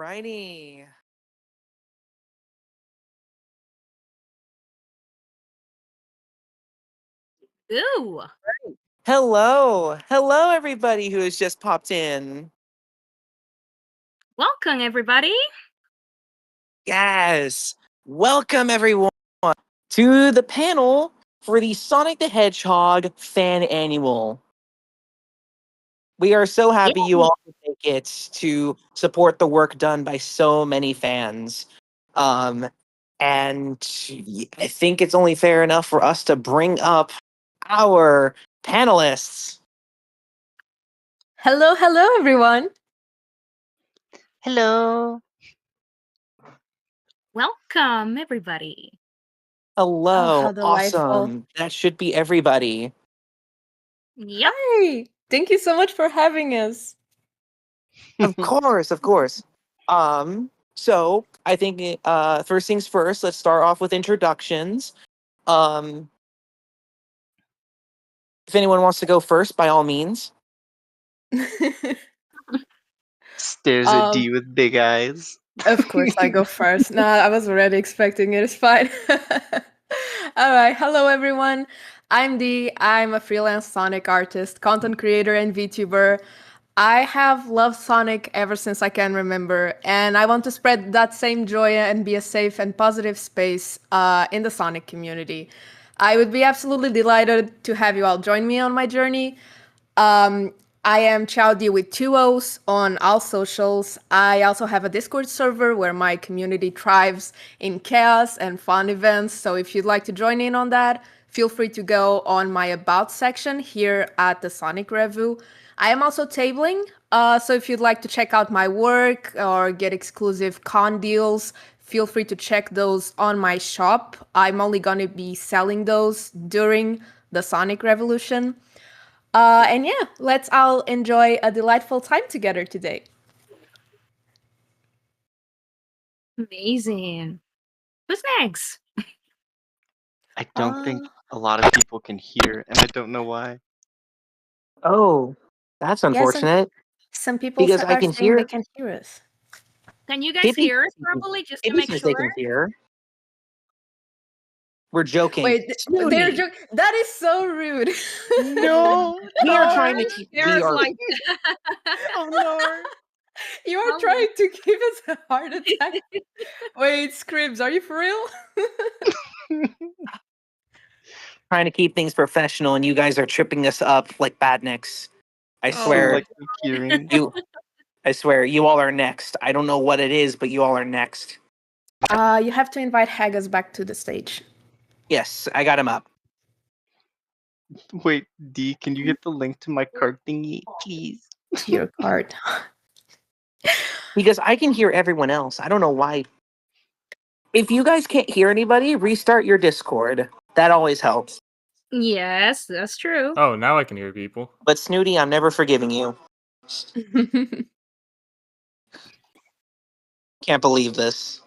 Alrighty. Ooh. Hello, everybody who has just popped in. Welcome, everybody. Yes, welcome everyone to the panel for the Sonic the Hedgehog Fan Annual. We are so happy you all could make it to support the work done by so many fans. And I think it's only fair enough for us to bring up our panelists. Hello, everyone. Hello. Welcome, everybody. Hello, how delightful. awesome. That should be everybody. Yep. Hi. Thank you so much for having us. Of course. So I think first things first, let's start off with introductions. If anyone wants to go first, by all means. Stares at D with big eyes. Of course, I go first. Nah, I was already expecting it. It's fine. All right. Hello, everyone. I'm Dee. I'm a freelance Sonic artist, content creator, and VTuber. I have loved Sonic ever since I can remember, and I want to spread that same joy and be a safe and positive space in the Sonic community. I would be absolutely delighted to have you all join me on my journey. I am Chowdy with 2 O's on all socials. I also have a Discord server where my community thrives in chaos and fun events. So if you'd like to join in on that, feel free to go on my About section here at the Sonic Review. I am also tabling, so if you'd like to check out my work or get exclusive con deals, feel free to check those on my shop. I'm only going to be selling those during the Sonic Revolution. And yeah, let's all enjoy a delightful time together today. Amazing. Who's next? I don't think a lot of people can hear, and I don't know why. Oh, that's unfortunate. Some people Because I are can saying they hear. can hear us. Can you guys hear us properly, just to make They can sure? hear. We're joking. Wait, Snooty. they're joking. That is so rude. No, We are trying to keep. There's We are. like Oh no. You are trying to give us a heart attack. Wait, Scribs, are you for real? trying to keep things professional, and you guys are tripping us up like badniks. I swear. Like hearing. I swear, you all are next. I don't know what it is, but you all are next. You have to invite Haggis back to the stage. Yes, I got him up. Wait, D, can you get the link to my card thingy, please? To your card. Because I can hear everyone else. I don't know why. If you guys can't hear anybody, restart your Discord. That always helps. Yes, that's true. Oh, now I can hear people. But Snooty, I'm never forgiving you. Can't believe this.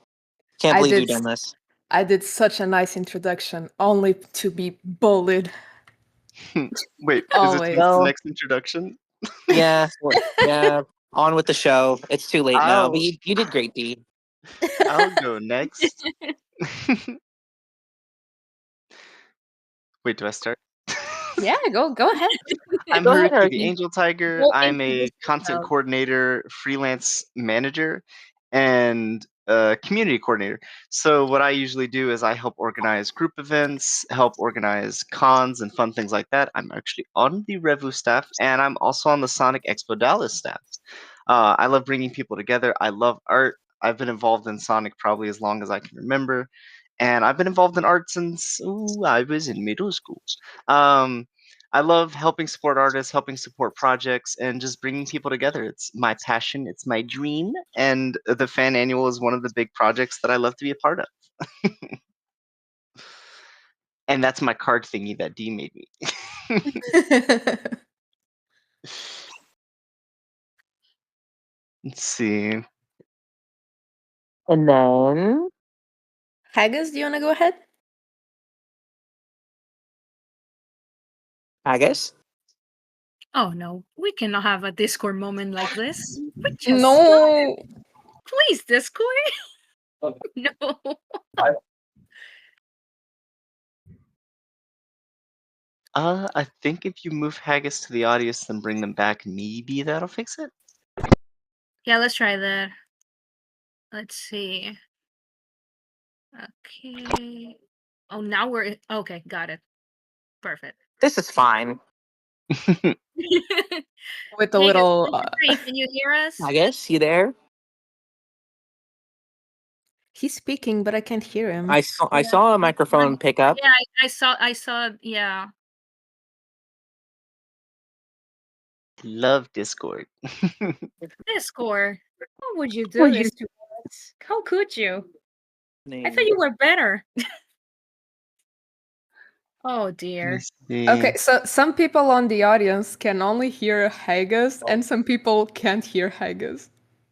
Can't believe you've done this. I did such a nice introduction, only to be bullied. Wait, Always. is it the next introduction? Yeah, yeah. On with the show. It's too late now, but you did great, D. I'll go next. Wait, do I start? Yeah, go ahead. I'm Go ahead, Haruki Haruki. the Angel Tiger. We'll I'm a introduce content yourself. coordinator, freelance manager, and community coordinator. So what I usually do is I help organize group events, help organize cons and fun things like that. I'm actually on the Revu staff, and I'm also on the Sonic Expo Dallas staff. I love bringing people together. I love art. I've been involved in Sonic probably as long as I can remember. And I've been involved in art since I was in middle school. I love helping support artists, helping support projects, and just bringing people together. It's my passion, it's my dream, and the Fan Annual is one of the big projects that I love to be a part of. And that's my card thingy that D made me. Let's see. And then Haggis, do you want to go ahead? Haggis. Oh no, we cannot have a Discord moment like this. We just No. please, Discord? No. I think if you move Haggis to the audience and bring them back, maybe that'll fix it. Yeah, let's try that. Let's see. Okay. Oh, now we're okay. Got it. Perfect. This is fine. With a Hey, little. can you hear us? I guess you there? He's speaking, but I can't hear him. I saw a microphone pick up. Yeah, I saw. Yeah. Love Discord. Discord. What would you do this to us? How could you? I thought you were better. Oh dear. Okay, so some people on the audience can only hear Haggis, and some people can't hear Haggis.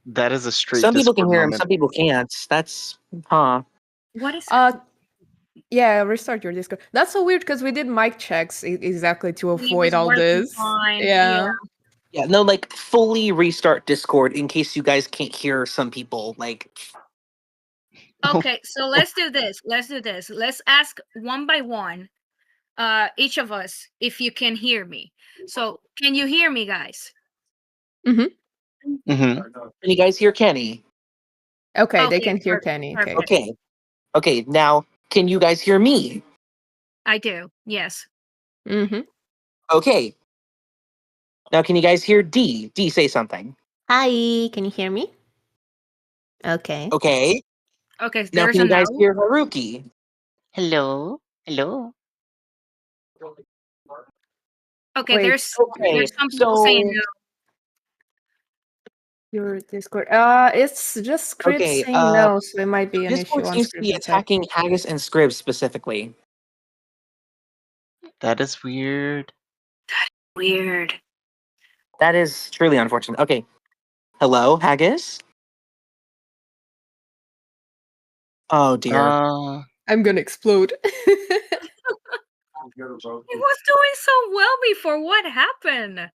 That is a straight. Some people Discord can hear him, moment. some people can't. That's What is? Yeah, restart your Discord. That's so weird because we did mic checks exactly to avoid all this. Fine. Yeah. Yeah, no, like fully restart Discord in case you guys can't hear some people. Like, Okay, so let's do this. Let's ask one by one, each of us, if you can hear me. So, can you hear me, guys? Mm-hmm. can you guys hear Kenny? Okay, they can hear Kenny. Okay. Okay. Now, can you guys hear me? I do. Yes. Mm-hmm. Okay. Now, can you guys hear D? D, say something. Hi, can you hear me? Okay. Okay. Okay. Now, There's can a you guys no. hear Haruki? Hello. Hello. Okay. Wait, There's Okay. some people saying no. Your Discord. It's just script Okay, saying no, so it might be an Discord issue on seems to be script attack. attacking Haggis and Scribs specifically. That is weird. Weird. That is truly unfortunate. Okay. Hello, Haggis? Oh dear. I'm gonna explode. He was doing so well before. What happened?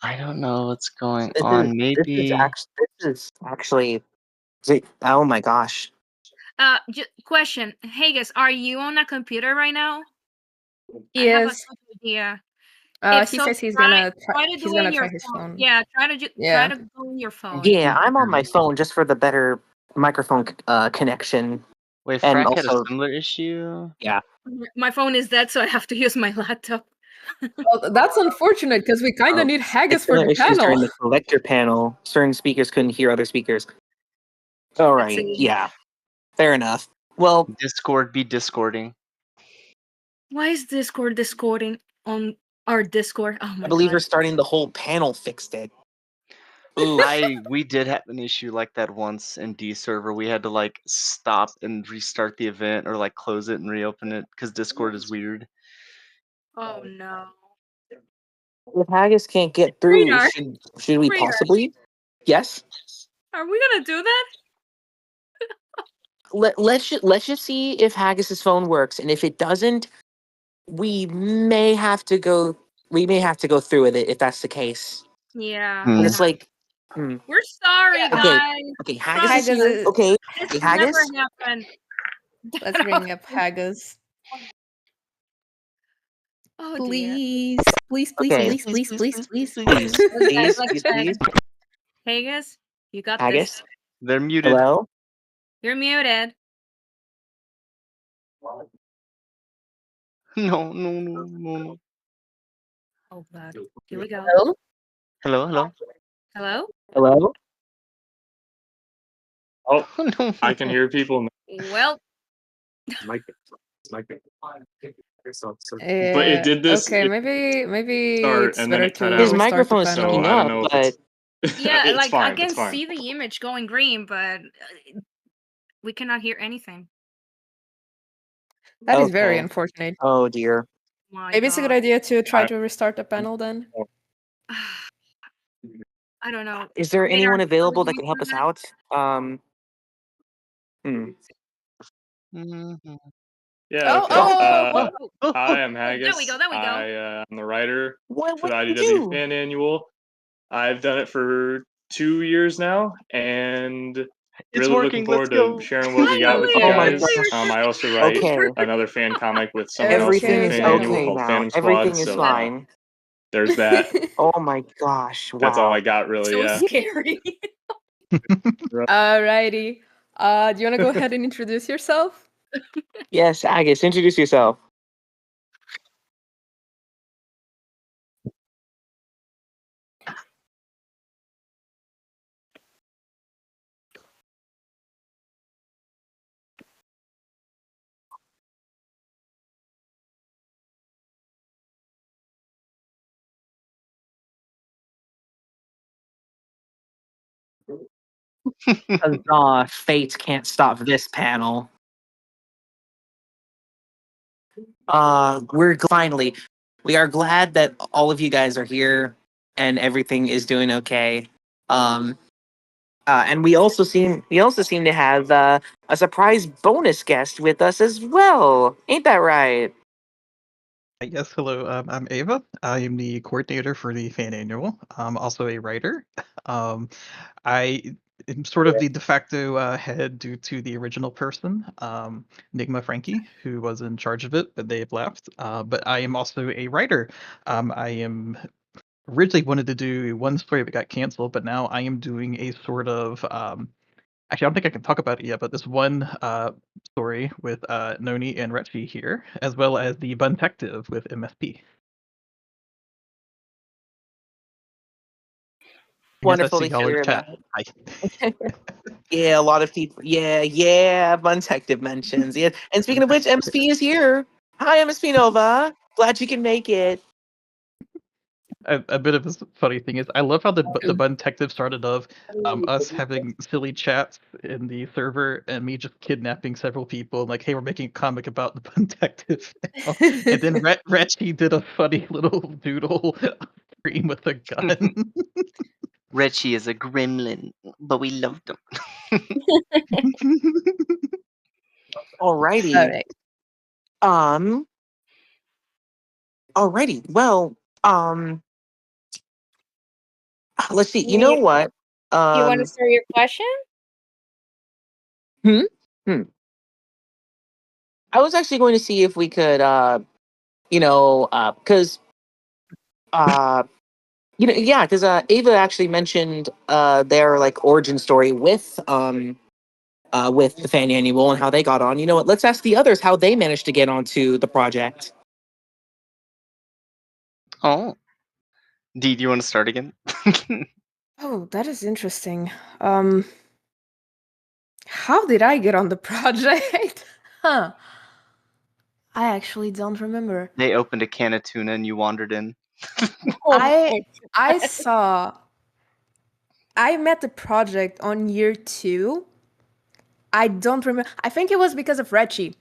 I don't know what's going This on. is, Maybe. this is actually. Oh my gosh. Question. Hey guys, are you on a computer right now? He I have a is. good idea. He says he's gonna try. to He's do it gonna in your try his phone. Yeah, try to go in your phone. Yeah, I'm on my phone just for the better microphone connection. Wait, And Frack had a also, similar issue. yeah. My phone is dead, so I have to use my laptop. Well, that's unfortunate because we kind of need Haggis for the issues panel. during the collector panel. Certain speakers couldn't hear other speakers. All right. Yeah. Fair enough. Well, Discord be discording. Why is Discord discording on our Discord? Oh my I believe god. we're starting the whole panel fixed it. Ooh. We did have an issue like that once in D server. We had to like stop and restart the event or like close it and reopen it because Discord is weird. Oh no. If Haggis can't get through, Radar. should we Radar. possibly? Yes. Are we gonna do that? Let's just see if Haggis's phone works, and if it doesn't, we may have to go. We may have to go through with it if that's the case. Yeah. Hmm. It's like, We're sorry, guys. Okay, Haggis is Haggis here. is- Okay, This Haggis. never happened. Let's bring up Haggis. Oh Please, please, please, Okay. please, please, please, please, Please, please. please. Hey guys, you got Haggis. this. They're muted. Hello. You're muted. No, no, no, no, no. Oh god. Here we go. Hello? Hello, hello. Hello? Hello. Oh, No. I can hear people. Well, But it did this. Okay, it maybe start, it's and then better it cut to out. His restart microphone the is So panel. speaking I don't up, know if but yeah, it's like fine. I can It's fine. see the image going green, but we cannot hear anything. That is very Okay. unfortunate. Oh dear. My Maybe it's a good god. idea to try to restart the panel then. I don't know. Is there Radar, anyone are available we that can help doing us out? Mhm. Yeah. Oh, Okay. oh. Hi, I'm Haggis. There we go. I'm the writer What for the did you IDW do? Fan Annual. I've done it for 2 years now, and It's really working. looking forward Let's to go. sharing what we got with you Oh my guys. gosh. I also write Okay. another fan comic with someone else for Everything the is fan annual okay called now. Phantom Squad. Everything is So fine. there's that. Oh my gosh. That's all Wow. I got, really. So Yeah. scary. Alrighty. Do you want to go ahead and introduce yourself? Yes, Agus, introduce yourself. Huzzah, fate can't stop this panel. Finally, we are glad that all of you guys are here and everything is doing okay. And we also seem to have a surprise bonus guest with us as well. Ain't that right? Yes, hello. I'm Ava. I am the coordinator for the fan annual. I'm also a writer. I am sort of the de facto head due to the original person, Nigma Frankie, who was in charge of it, but they have left. But I am also a writer. I am originally wanted to do one story that got canceled, but now I am doing a sort of actually, I don't think I can talk about it yet, but this one story with Noni and Retchi here, as well as the Buntective with MSP. Wonderful Yes, I see to y'all in hear the chat. that. Hi. Yeah, a lot of people. Yeah, Buntective mentions. Yeah, and speaking of which, MSP is here. Hi, MSP Nova. Glad you can make it. A bit of a funny thing is, I love how the Buntective started of us having silly chats in the server and me just kidnapping several people. Like, hey, we're making a comic about the Buntective now. And then Retchi did a funny little doodle stream with a gun. Retchi is a gremlin, but we loved him. Alrighty. All right. Alrighty. Well, let's see. You know what? You want to start your question? I was actually going to see if we could, because, because Ava actually mentioned their like origin story with the fan annual and how they got on. You know what? Let's ask the others how they managed to get onto the project. Oh. Dee, do you want to start again? Oh, that is interesting. How did I get on the project? Huh. I actually don't remember. They opened a can of tuna and you wandered in. I met the project on year 2. I don't remember. I think it was because of Retchi.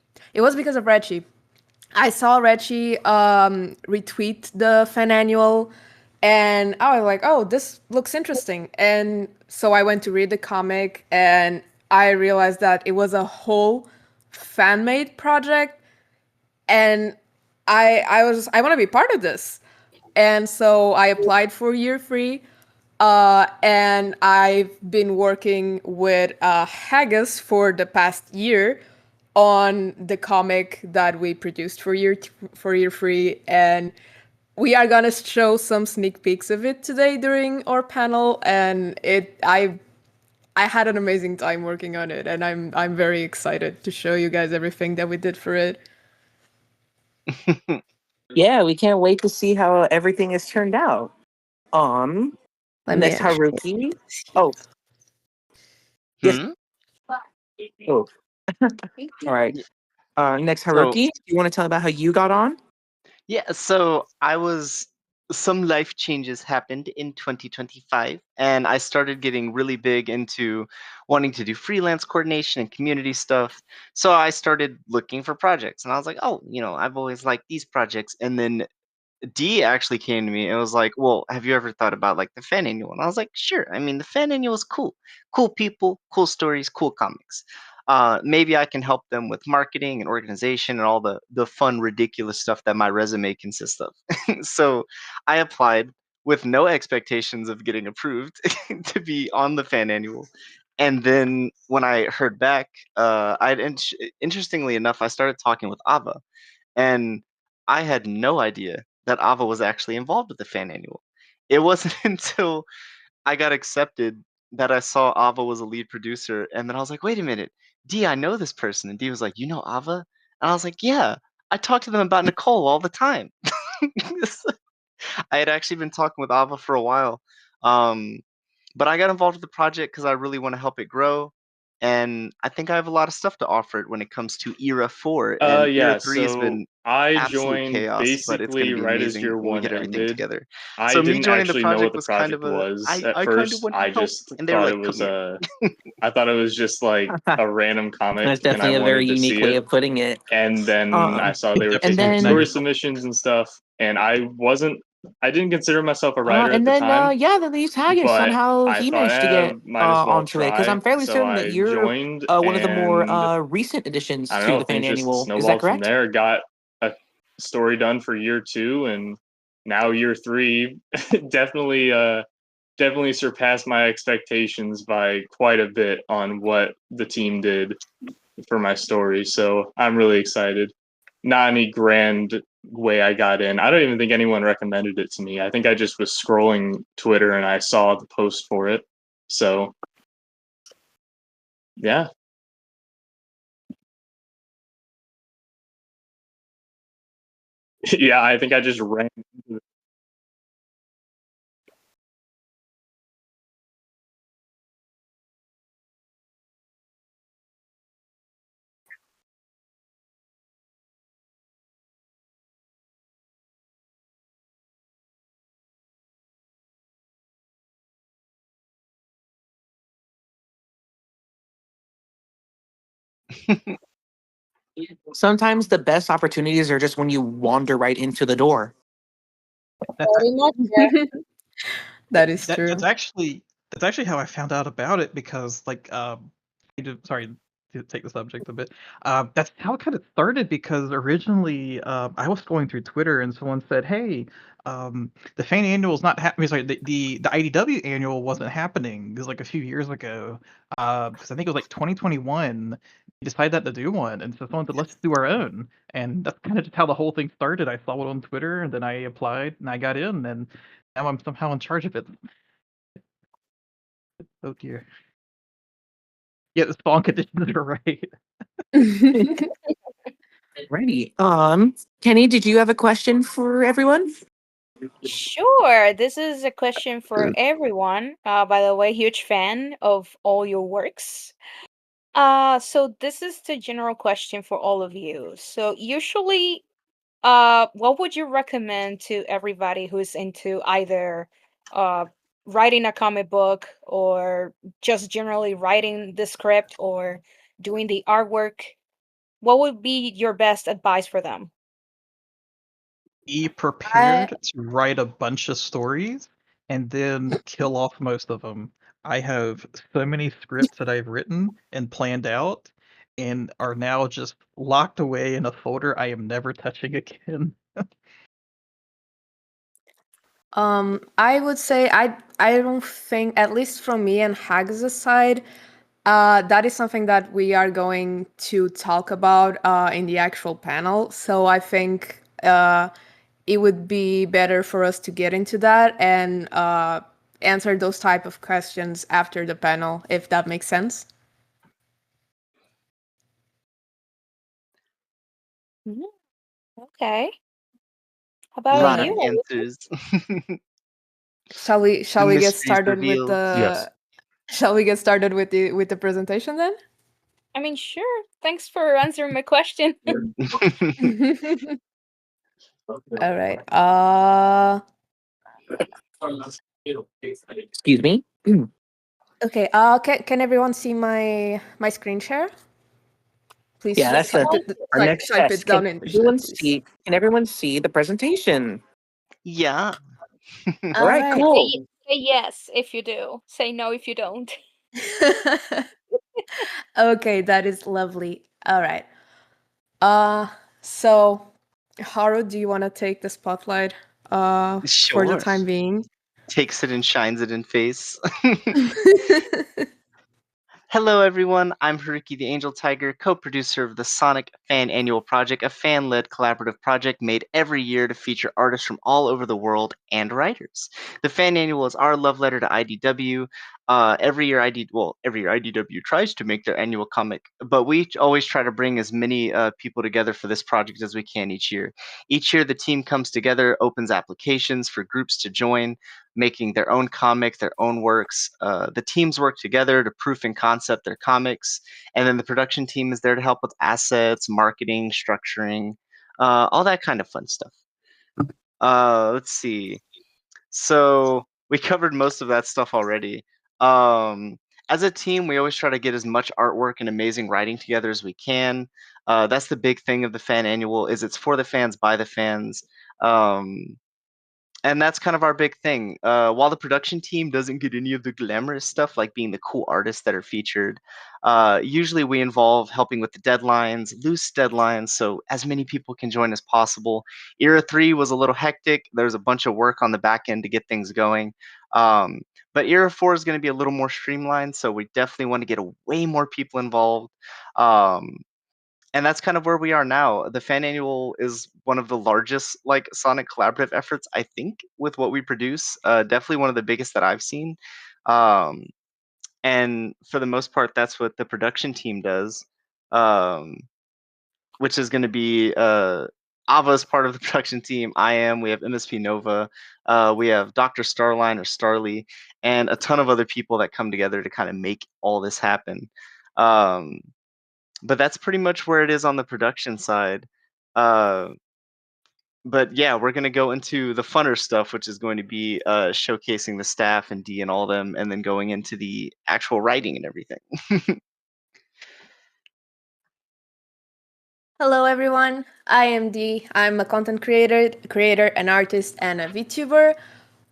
I saw Retchi retweet the fan annual, and I was like, oh, this looks interesting. And so I went to read the comic, and I realized that it was a whole fan-made project, and I want to be part of this. And so I applied for year 3. And I've been working with Haggis for the past year on the comic that we produced for year 3, and we are gonna show some sneak peeks of it today during our panel. And I had an amazing time working on it, and I'm very excited to show you guys everything that we did for it. Yeah, we can't wait to see how everything has turned out. Next Haruki. Oh. Yes. Hmm? Oh. All right. Next Haruki, do you want to tell about how you got on? Yeah, so some life changes happened in 2025, and I started getting really big into wanting to do freelance coordination and community stuff. So I started looking for projects, and I was like, oh, I've always liked these projects. And then D actually came to me and was like, "Well, have you ever thought about like the fan annual?" And I was like, "Sure. I mean, the fan annual is cool. Cool people, cool stories, cool comics. Maybe I can help them with marketing and organization and all the fun, ridiculous stuff that my resume consists of." So I applied. with no expectations of getting approved to be on the fan annual. And then when I heard back, interestingly enough, I started talking with Ava, and I had no idea that Ava was actually involved with the fan annual. It wasn't until I got accepted that I saw Ava was a lead producer, and then I was like, wait a minute, D, I know this person. And D was like, you know Ava? And I was like, yeah, I talk to them about Nicole all the time. I had actually been talking with Ava for a while. But I got involved with the project because I really want to help it grow. And I think I have a lot of stuff to offer it when it comes to Era 4. And Yeah, Era 3 has so been I absolute joined chaos, but it's going to basically be right as amazing year when we one get everything ended. together. I So me didn't joining the actually know what project the was kind project of a, was at I kind of first. wanted to I help. just And they were thought it like, come was here. I thought it was just like a random comic, That's and I definitely a very wanted to unique see way it. of putting it. And then I saw they were And taking then story submissions and stuff, and I didn't consider myself a writer at and the then time, then the Utagus but somehow I he thought, managed to get might as well onto it because try. I'm fairly So certain that I you're joined, one of the more and recent additions I don't to know, the fan things just annual. Is that snowballed from correct? there. Got a story done for year 2, and now year 3 definitely definitely surpassed my expectations by quite a bit on what the team did for my story. So I'm really excited. Not any grand way I got in. I don't even think anyone recommended it to me. I think I just was scrolling Twitter and I saw the post for it. So yeah. Yeah, I think I just ran into it. Sometimes the best opportunities are just when you wander right into the door. Pretty much, yeah. That is true. That's actually how I found out about it because sorry to take the subject a bit. That's how it kind of started because originally I was going through Twitter and someone said, "Hey, the fan annual is not happening. Sorry, the IDW annual wasn't happening. It was like a few years ago. Because I think it was like 2021. We decided not to do one, and so someone said, let's do our own. And that's kind of just how the whole thing started. I saw it on Twitter, and then I applied, and I got in, and now I'm somehow in charge of it. Oh dear. Yeah, the spawn conditions are right. Righty. Kenny, did you have a question for everyone? Sure. This is a question for everyone. By the way, huge fan of all your works. So this is the general question for all of you. So usually, what would you recommend to everybody who's into either uh writing a comic book or just generally writing the script or doing the artwork? What would be your best advice for them? Be I prepared to write a bunch of stories and then kill off most of them. I have so many scripts that I've written and planned out and are now just locked away in a folder I am never touching again. I would say I don't think, at least from me and Hags' side, that is something that we are going to talk about in the actual panel. So I think it would be better for us to get into that and answer those type of questions after the panel, if that makes sense. Okay. How A about lot of you? answers. Shall we The get mysteries started with revealed. Yes. shall we get started with the presentation then? I mean, sure. Thanks for answering my question. All right. Excuse me. Okay. Can everyone see my screen share? Please Yeah, that's type our next type test. it down in the chat, please. Can everyone see the presentation? Yeah. All right, Alright. cool. Say yes if you do. Say no if you don't. Okay, that is lovely. All right. So Haru, do you want to take the spotlight for the Sure. time being. Takes it and shines it in face. Hello, everyone. I'm Haruki the Angel Tiger, co producer of the Sonic Fan Annual Project, a fan led collaborative project made every year to feature artists from all over the world and writers. The Fan Annual is our love letter to IDW. Every year, IDW tries to make their annual comic, but we always try to bring as many people together for this project as we can each year. Each year, the team comes together, opens applications for groups to join, making their own comic, their own works. The teams work together to proof and concept their comics, and then the production team is there to help with assets, marketing, structuring, all that kind of fun stuff. Let's see. So we covered most of that stuff already. As a team, we always try to get as much artwork and amazing writing together as we can. That's the big thing of the fan annual, is it's for the fans by the fans. And that's kind of our big thing. While the production team doesn't get any of the glamorous stuff, like being the cool artists that are featured, usually we involve helping with the deadlines, loose deadlines, so as many people can join as possible. Era 3 was a little hectic. There's a bunch of work on the back end to get things going. But Era 4 is going to be a little more streamlined, so we definitely want to get way more people involved. And that's kind of where we are now. The fan annual is one of the largest like Sonic collaborative efforts, I think, with what we produce. Definitely one of the biggest that I've seen. Um, and for the most part, that's what the production team does, um, which is going to be Ava's part of the production team. I am. We have MSP Nova. We have Dr. Starline or Starly, and a ton of other people that come together to kind of make all this happen. But that's pretty much where it is on the production side. Uh, but yeah, we're gonna go into the funner stuff, which is going to be showcasing the staff and D and all them, and then going into the actual writing and everything. Hello, everyone. I am Dee. I'm a content creator, an artist, and a VTuber.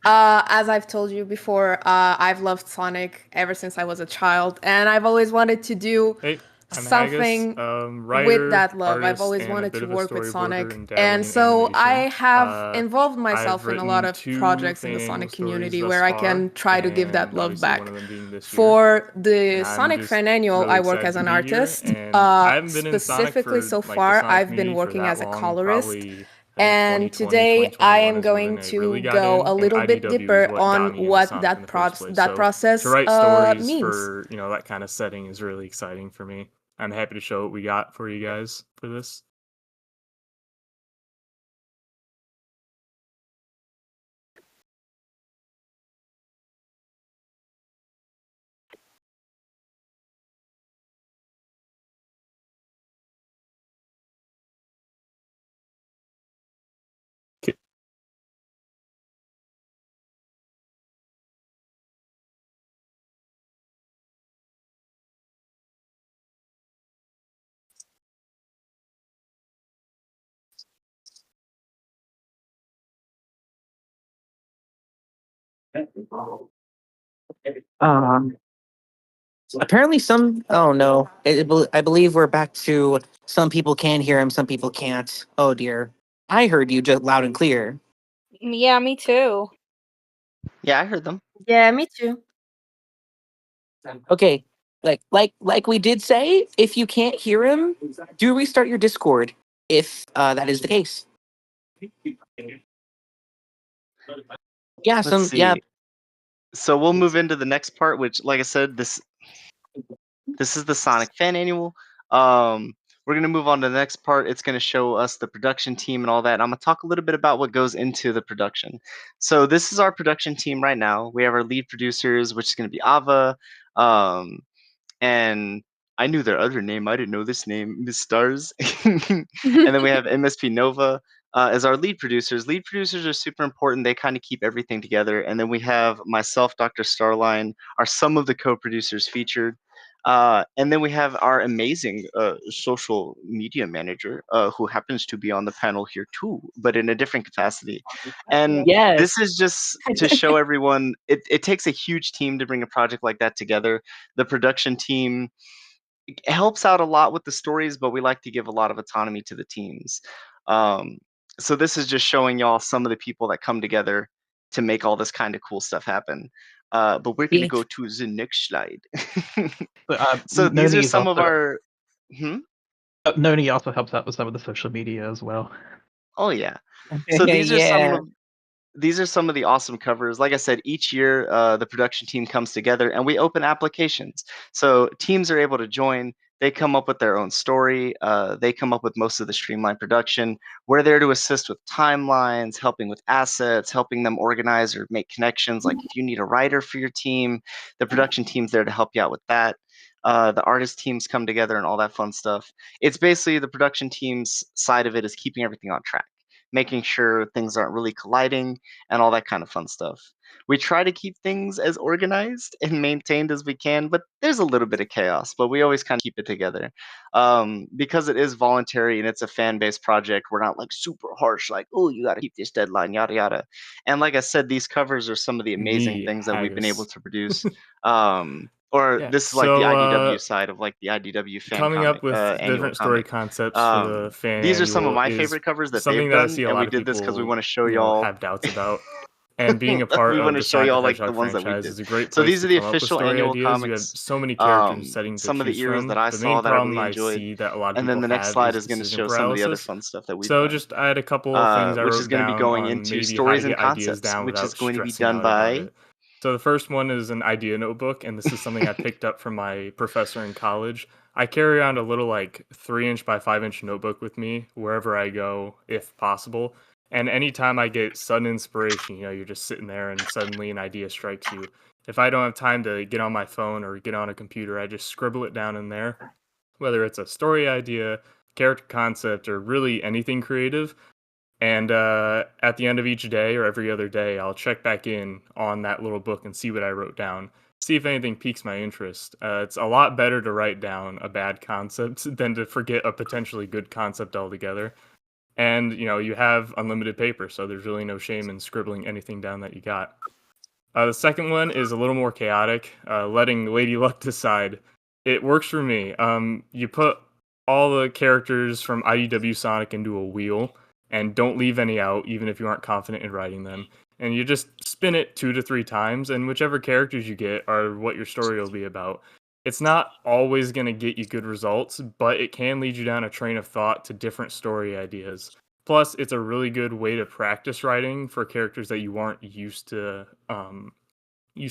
As I've told you before, I've loved Sonic ever since I was a child, and I've always wanted to do Hey, I'm something Haggis, with writer, that love. I've artist, always and a wanted bit to of a work with storyboarder Sonic. and And dabbling in so I animation. have involved I've myself in a lot written of 2 projects in the fan annual Sonic stories community thus where I far, can try to give that and love obviously one back. of them being this year. For the And I'm Sonic just Fan Annual, really I work excited as to an be here. artist. And I haven't been in Sonic Specifically, for so like the far, Sonic I've been community for working that as a long. colorist. Probably I think And 2020, today I 2021 am is going when I really to got go in, a and little bit IDW is deeper what got on me into what Sonic in the first place. that So process to write stories means. for that kind of setting is really exciting for me. I'm happy to show what we got for you guys for this. Um, apparently some. Oh no! I believe we're back to some people can hear him, some people can't. Oh dear! I heard you just loud and clear. Yeah, me too. Yeah, I heard them. Yeah, me too. Okay, like we did say, if you can't hear him, do restart your Discord. If that is the case. Yeah. Let's Some. Yeah. see. So we'll move into the next part, which, like I said, this is the Sonic Fan Annual. We're gonna move on to the next part. It's gonna show us the production team and all that. I'm gonna talk a little bit about what goes into the production. So this is our production team right now. We have our lead producers, which is gonna be Ava, um, and I knew their other name. I didn't know this name, Miss Stars. And then we have MSP Nova as our lead producers. Lead producers are super important. They kind of keep everything together. And then we have myself, Dr. Starline, are some of the co-producers featured. And then we have our amazing social media manager, who happens to be on the panel here too, but in a different capacity. And Yes. this is just to show everyone, it takes a huge team to bring a project like that together. The production team helps out a lot with the stories, but we like to give a lot of autonomy to the teams. Um, So this is just showing y'all some of the people that come together to make all this kind of cool stuff happen. But we're going to Yeah. go to the next slide. So these Noni are is some of also our. Hmm? Noni also helps out with some of the social media as well. Oh yeah. So Yeah. these are some of the awesome covers. Like I said, each year the production team comes together and we open applications. So teams are able to join. They come up with their own story. They come up with most of the streamlined production. We're there to assist with timelines, helping with assets, helping them organize or make connections. Like if you need a writer for your team, the production team's there to help you out with that. The artist teams come together and all that fun stuff. It's basically the production team's side of it is keeping everything on track, making sure things aren't really colliding and all that kind of fun stuff. We try to keep things as organized and maintained as we can, but there's a little bit of chaos, but we always kind of keep it together. Because it is voluntary and it's a fan based project, we're not like super harsh, like, oh, you got to keep this deadline, yada, yada. And like I said, these covers are some of the amazing The things that we've been able haggis. to produce. Or Yeah. this is like the So IDW side of like the IDW fan coming comic up with annual different story comic. concepts for the fan These are some of annual my is favorite covers that they've something that I done, see a and we lot of did this because we people, want to show y'all. have doubts about. And being a part We want of to the show Sonic the y'all like the Hedgehog ones that we franchise did. is a great So place these to are the come up with official story annual ideas. You have comics. so many characters setting to Some of the choose eras that from. I The saw main that I problem really I enjoyed, see that a lot of and then people the next have slide is is going to decision show some of the other paralysis. fun stuff that we've So done, just I had a couple of things I which is wrote going to be down going on into maybe how stories to and get ideas concepts, down which is without going to be stressing done out about by. it. So the first one is an idea notebook, and this is something I picked up from my professor in college. I carry around a little like 3-inch by 5-inch notebook with me wherever I go, if possible. And anytime I get sudden inspiration, you're just sitting there and suddenly an idea strikes you. If I don't have time to get on my phone or get on a computer, I just scribble it down in there, whether it's a story idea, character concept, or really anything creative. And at the end of each day or every other day, I'll check back in on that little book and see what I wrote down, see if anything piques my interest. It's a lot better to write down a bad concept than to forget a potentially good concept altogether. And you have unlimited paper, so there's really no shame in scribbling anything down that you got. The second one is a little more chaotic, letting Lady Luck decide. It works for me. You put all the characters from IDW Sonic into a wheel and don't leave any out, even if you aren't confident in writing them. And you just spin it 2 to 3 times, and whichever characters you get are what your story will be about. It's not always going to get you good results, but it can lead you down a train of thought to different story ideas. Plus, it's a really good way to practice writing for characters that you aren't used to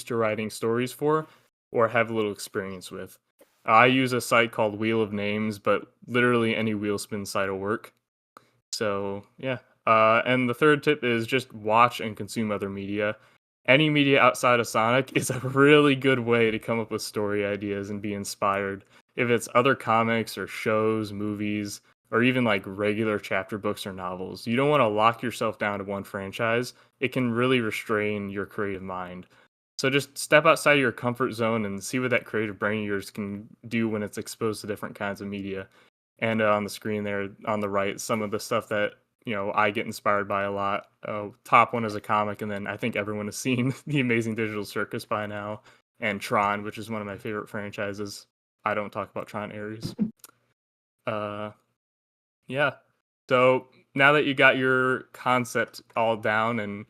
writing stories for or have little experience with. I use a site called Wheel of Names, but literally any wheel spin site will work. So yeah. And the third tip is just watch and consume other media. Any media outside of Sonic is a really good way to come up with story ideas and be inspired. If it's other comics or shows, movies, or even like regular chapter books or novels, you don't want to lock yourself down to one franchise. It can really restrain your creative mind. So just step outside of your comfort zone and see what that creative brain of yours can do when it's exposed to different kinds of media. And on the screen there on the right, some of the stuff that I get inspired by a lot. Top one is a comic, and then I think everyone has seen The Amazing Digital Circus by now, and Tron, which is one of my favorite franchises. I don't talk about Tron Ares. Yeah. So now that you got your concept all down and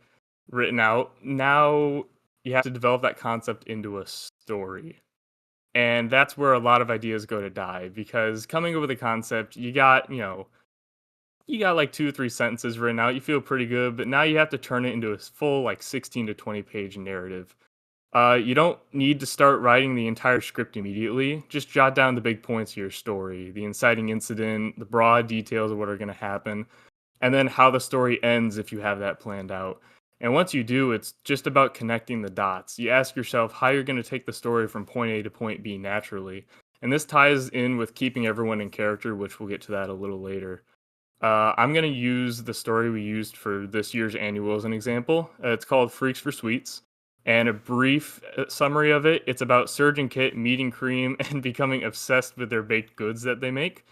written out, now you have to develop that concept into a story. And that's where a lot of ideas go to die, because coming up with a concept, you got like 2 or 3 sentences written out, you feel pretty good, but now you have to turn it into a full like 16 to 20 page narrative. You don't need to start writing the entire script immediately. Just jot down the big points of your story, the inciting incident, the broad details of what are going to happen, and then how the story ends if you have that planned out. And once you do, it's just about connecting the dots. You ask yourself how you're going to take the story from point A to point B naturally. And this ties in with keeping everyone in character, which we'll get to that a little later. I'm going to use the story we used for this year's annual as an example. It's called Freaks for Sweets. And a brief summary of it, it's about Serge and Kit meeting Cream and becoming obsessed with their baked goods that they make.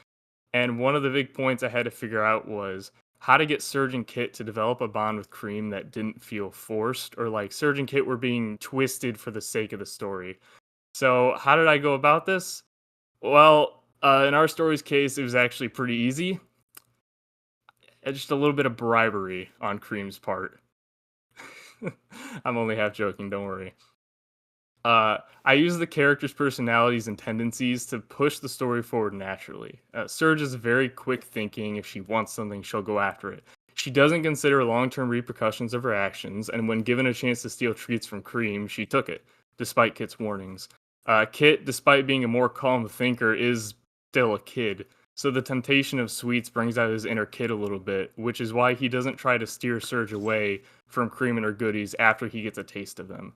And one of the big points I had to figure out was how to get Serge and Kit to develop a bond with Cream that didn't feel forced, or like Serge and Kit were being twisted for the sake of the story. So how did I go about this? Well, in our story's case, it was actually pretty easy. just a little bit of bribery on Cream's part. I'm only half joking, don't worry. I use the characters' personalities and tendencies to push the story forward naturally. Surge is very quick thinking. If she wants something, she'll go after it. She doesn't consider long-term repercussions of her actions, and when given a chance to steal treats from Cream, she took it, despite Kit's warnings. Kit, despite being a more calm thinker, is still a kid, so the temptation of sweets brings out his inner kid a little bit, which is why he doesn't try to steer Surge away from Cream and her goodies after he gets a taste of them.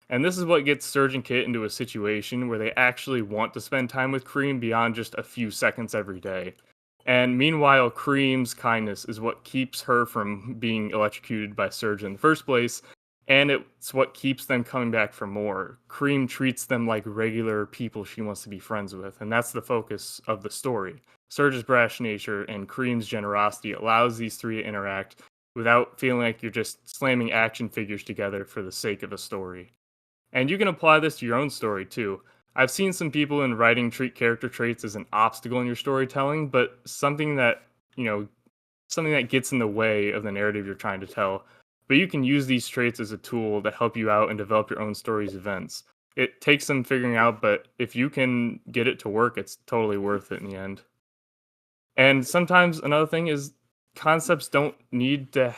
And this is what gets Surge and Kit into a situation where they actually want to spend time with Cream beyond just a few seconds every day. And meanwhile, Cream's kindness is what keeps her from being electrocuted by Surge in the first place, and it's what keeps them coming back for more. Cream treats them like regular people she wants to be friends with, and that's the focus of the story. Surge's brash nature and Cream's generosity allows these three to interact without feeling like you're just slamming action figures together for the sake of a story. And you can apply this to your own story too. I've seen some people in writing treat character traits as an obstacle in your storytelling, but something that gets in the way of the narrative you're trying to tell. But you can use these traits as a tool to help you out and develop your own story's events. It takes some figuring out, but if you can get it to work, it's totally worth it in the end. And sometimes another thing is concepts don't need to,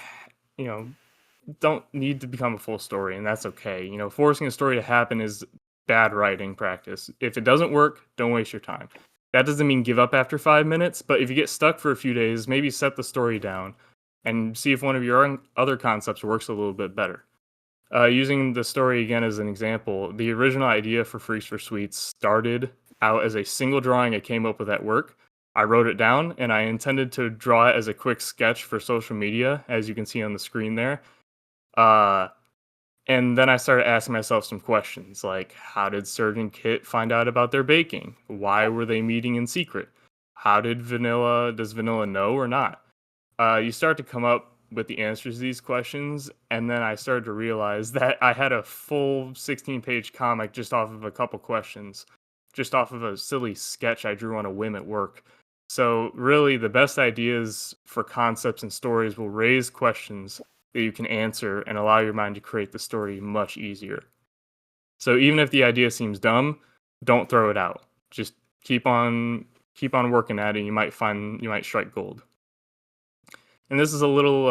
don't need to become a full story, and that's okay. Forcing a story to happen is bad writing practice. If it doesn't work, don't waste your time. That doesn't mean give up after 5 minutes, but if you get stuck for a few days, maybe set the story down and see if one of your other concepts works a little bit better. Using the story again as an example, the original idea for Freaks for Sweets started out as a single drawing I came up with at work. I wrote it down, and I intended to draw it as a quick sketch for social media, as you can see on the screen there. And then I started asking myself some questions like, how did Surge and Kit find out about their baking? Why were they meeting in secret? Does Vanilla know or not? You start to come up with the answers to these questions, and then I started to realize that I had a full 16-page comic just off of a couple questions, just off of a silly sketch I drew on a whim at work. So really, the best ideas for concepts and stories will raise questions that you can answer and allow your mind to create the story much easier. So even if the idea seems dumb, don't throw it out. Just keep on working at it, and you might strike gold. And this is a little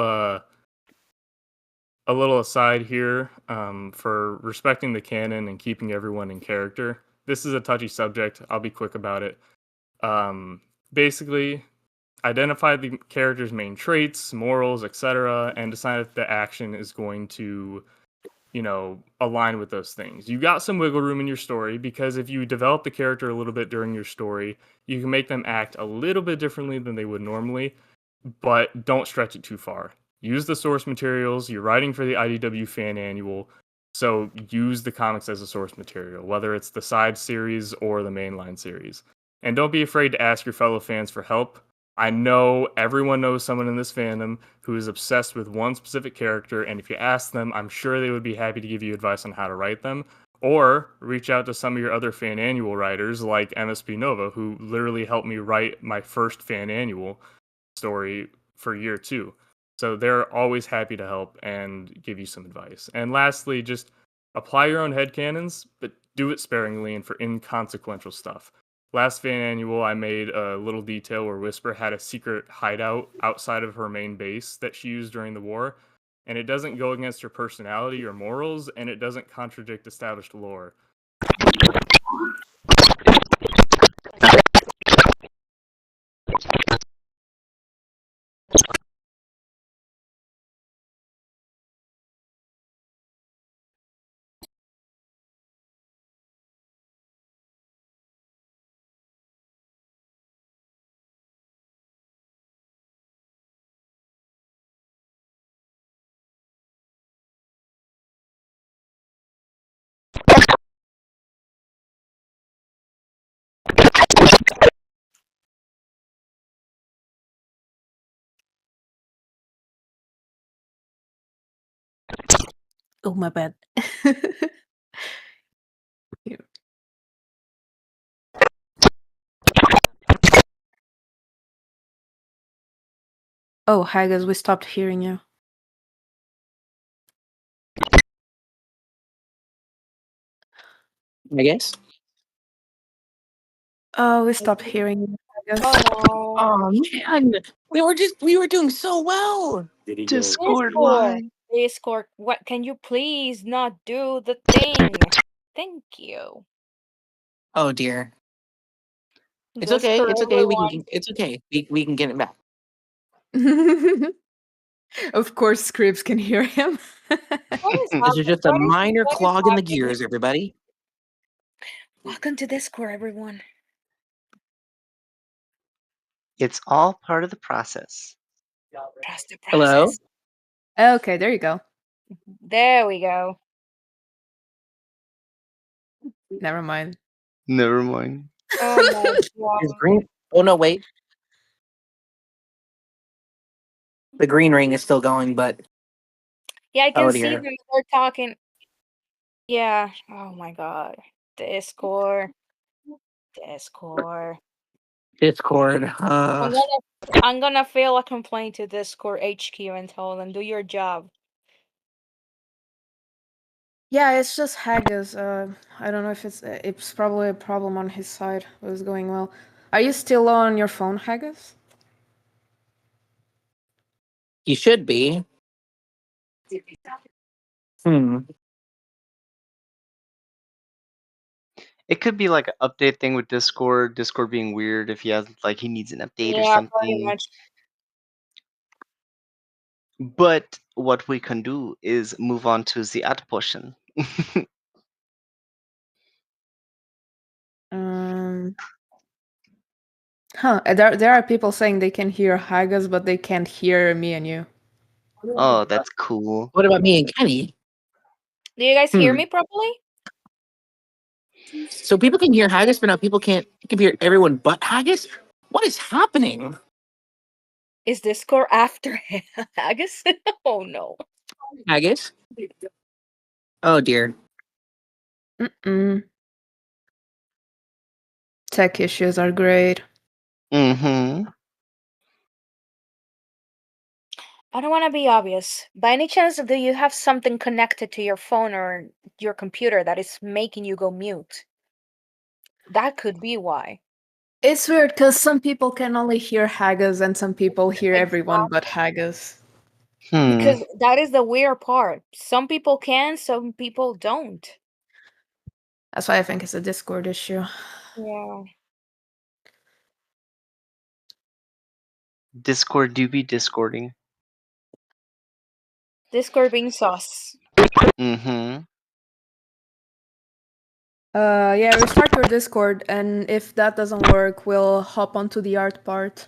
aside here for respecting the canon and keeping everyone in character. This is a touchy subject. I'll be quick about it. Basically, identify the character's main traits, morals, etc., and decide if the action is going to, align with those things. You got some wiggle room in your story, because if you develop the character a little bit during your story, you can make them act a little bit differently than they would normally, but don't stretch it too far. Use the source materials. You're writing for the IDW Fan Annual, so use the comics as a source material, whether it's the side series or the mainline series. And don't be afraid to ask your fellow fans for help. I know everyone knows someone in this fandom who is obsessed with one specific character, and if you ask them, I'm sure they would be happy to give you advice on how to write them. Or reach out to some of your other fan annual writers like MSP Nova, who literally helped me write my first fan annual story for year 2. So they're always happy to help and give you some advice. And lastly, just apply your own headcanons, but do it sparingly and for inconsequential stuff. Last fan annual, I made a little detail where Whisper had a secret hideout outside of her main base that she used during the war, and it doesn't go against her personality or morals, and it doesn't contradict established lore. Oh, my bad. Here. Oh, Haggis, we stopped hearing you. I guess. Oh, we stopped hearing you, Haggis. Oh no. Oh man, we were doing so well. Discord, Discord. why? Discord. What can you please not do the thing? Thank you. Oh dear. It's Just okay. for It's okay. everyone. It's okay. We can get it back. Of course, Scribs can hear him. What is This is just a minor what is clog in the happening? gears, everybody. Welcome to Discord, everyone. It's all part of the process. Trust the Hello. process. Okay, there you go. There we go. Never mind. Never mind. Oh my god. Is green? Oh no, wait. The green ring is still going, but Yeah, I can oh see dear. them. They're talking. Yeah. Oh my god. Discord. Discord. Discord. I'm gonna fail a complaint to Discord HQ and tell them do your job. Yeah, it's just Haggis. I don't know if it's probably a problem on his side. It was going well. Are you still on your phone, Haggis? You should be. It could be like an update thing with Discord. Discord being weird if he has like he needs an update or Yeah, pretty something. much. But what we can do is move on to the other portion. There are people saying they can hear Haggis, but they can't hear me and you. Oh, that's cool. What about me and Kenny? Do you guys hear me properly? So people can hear Haggis, but now people can't. You can hear everyone but Haggis. What is happening? Is Discord after Haggis? Oh no. Haggis? Oh dear. Tech issues are great. Mm-hmm. I don't want to be obvious. By any chance, do you have something connected to your phone or your computer that is making you go mute? That could be why. It's weird because some people can only hear Haggis and some people hear everyone but Haggis. Because that is the weird part. Some people can, some people don't. That's why I think it's a Discord issue. Yeah. Discord do be discording. Discord being sauce. Mm-hmm. Yeah, restart your Discord, and if that doesn't work, we'll hop onto the art part.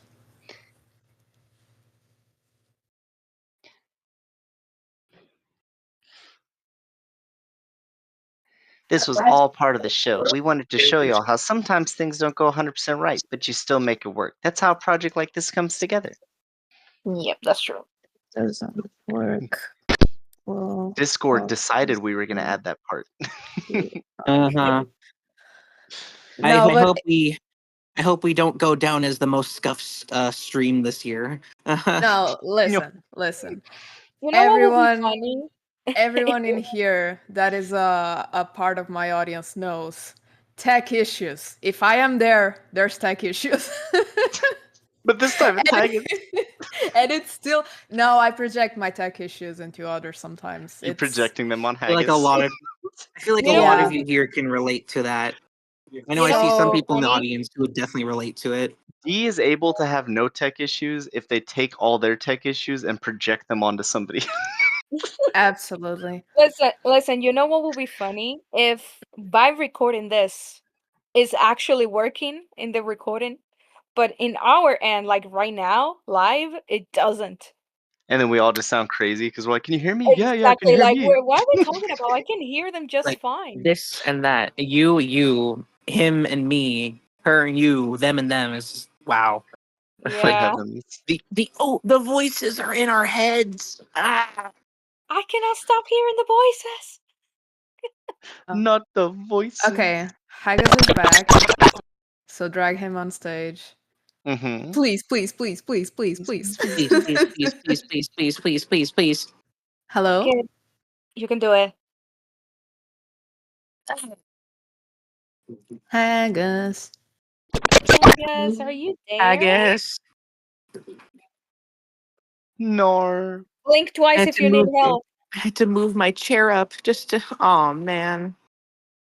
This was all part of the show. We wanted to show y'all how sometimes things don't go 100% right, but you still make it work. That's how a project like this comes together. Yep, that's true. Doesn't work. Well, Discord decided we were going to add that part. Uh-huh. No, but I hope we don't go down as the most scuffed stream this year. no, listen. You know what would be funny? Everyone in here that is a part of my audience knows tech issues. If I am there, there's tech issues. But this time it's Haggis. And it's still no. I project my tech issues into others sometimes. You're projecting them on I feel Haggis. I feel like a lot of you here can relate to that. I know I see some people in the audience who would definitely relate to it. D is able to have no tech issues if they take all their tech issues and project them onto somebody. Absolutely. Listen, you know what would be funny? If by recording this is actually working in the recording, but in our end, like right now, live, it doesn't. And then we all just sound crazy because we're like, can you hear me? Yeah, I can Exactly. hear Like, me. what are they talking about? I can hear them just Like fine. this and that. You, him and me, her and you, them and them is wow. Yeah. The voices are in our heads. Ah. I cannot stop hearing the voices. Not the voices. Okay, Haggis is back. So drag him on stage. Mm-hmm. Please, please, please, please, please, please. Please, please, please, please, please, please, please, please, please. Hello? Okay, you can do it. Haggis. Yes, are you I there? guess. Nor. Blink I twice had if to you need move. help. I had to move my chair up just to. Oh man.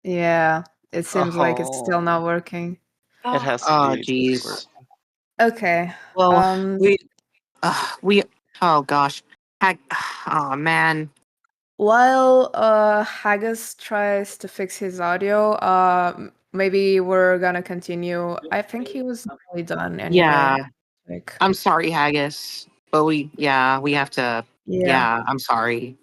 Yeah, it seems like it's still Oh, not working. it Oh, has to Oh be Discord. jeez. Okay. Well, Um, we. Oh gosh. Oh man. while Haggis tries to fix his audio, maybe we're gonna continue. I think he was nearly done anyway. Yeah. Like, I'm sorry, Haggis. But we have to. yeah. Yeah, I'm sorry.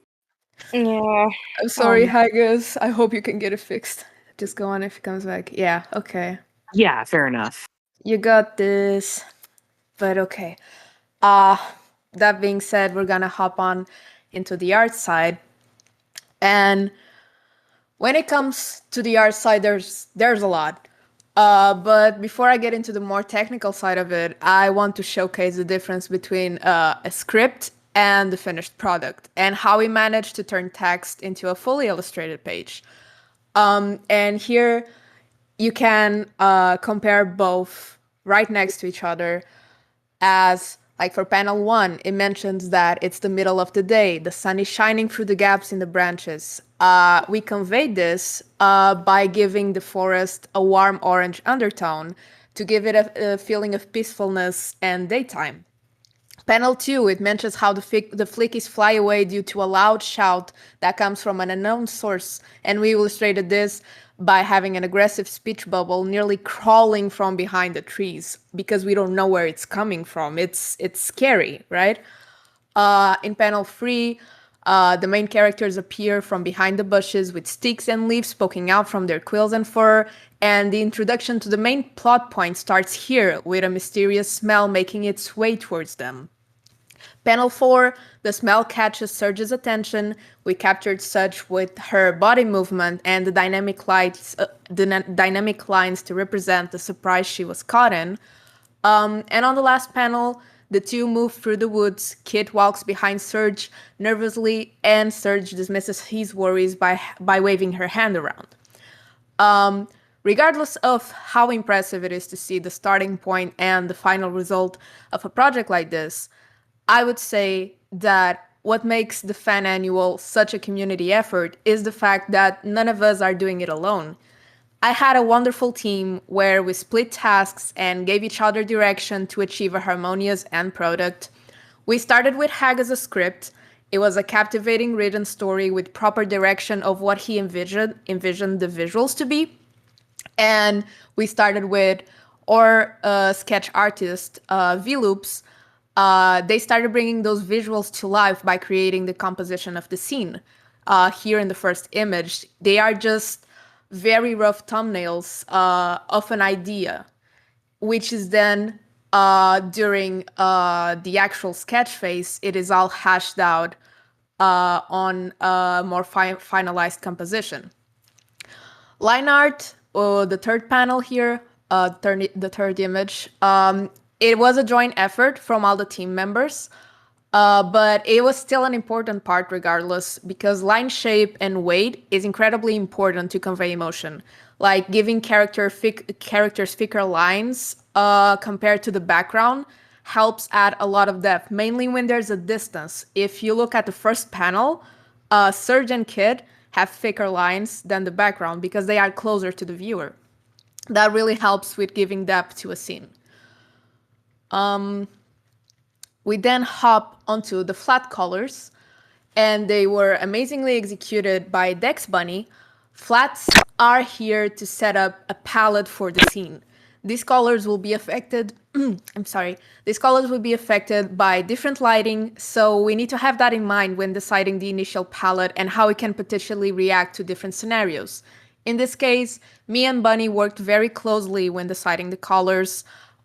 yeah. I'm sorry, Um, Haggis. I hope you can get it fixed. Just go on if he comes back. Yeah, okay. Yeah, fair enough. You got this. But okay. Uh that being said, we're gonna hop on into the art side. And when it comes to the art side, there's a lot. But before I get into the more technical side of it, I want to showcase the difference between a script and the finished product, and how we managed to turn text into a fully illustrated page. And here you can compare both right next to each other, as like for panel 1, it mentions that it's the middle of the day, the sun is shining through the gaps in the branches. We conveyed this by giving the forest a warm orange undertone to give it a feeling of peacefulness and daytime. Panel 2, it mentions how the flickies fly away due to a loud shout that comes from an unknown source, and we illustrated this by having an aggressive speech bubble nearly crawling from behind the trees because we don't know where it's coming from. It's scary, right? In panel 3, the main characters appear from behind the bushes with sticks and leaves poking out from their quills and fur, and the introduction to the main plot point starts here with a mysterious smell making its way towards them. Panel 4, the smell catches Surge's attention. We captured Surge with her body movement and the dynamic lines to represent the surprise she was caught in. And on the last panel, the two move through the woods. Kit walks behind Surge nervously, and Surge dismisses his worries by waving her hand around. Regardless of how impressive it is to see the starting point and the final result of a project like this, I would say that what makes the fan annual such a community effort is the fact that none of us are doing it alone. I had a wonderful team where we split tasks and gave each other direction to achieve a harmonious end product. We started with Hag as a script. It was a captivating written story with proper direction of what he envisioned the visuals to be. And we started with our sketch artist, V-Loops. They started bringing those visuals to life by creating the composition of the scene. Here in the first image, they are just very rough thumbnails of an idea, which is then during the actual sketch phase, it is all hashed out on a more finalized composition. Line art, the third panel here, the third image, it was a joint effort from all the team members, but it was still an important part regardless, because line shape and weight is incredibly important to convey emotion. Like giving characters thicker lines compared to the background helps add a lot of depth, mainly when there's a distance. If you look at the first panel, Surge and Kid have thicker lines than the background because they are closer to the viewer. That really helps with giving depth to a scene. We then hop onto the flat colors, and they were amazingly executed by Dex Bunny. Flats are here to set up a palette for the scene. These colors will be affected. I'm sorry. These colors will be affected by different lighting, so we need to have that in mind when deciding the initial palette and how it can potentially react to different scenarios. In this case, me and Bunny worked very closely when deciding the colors.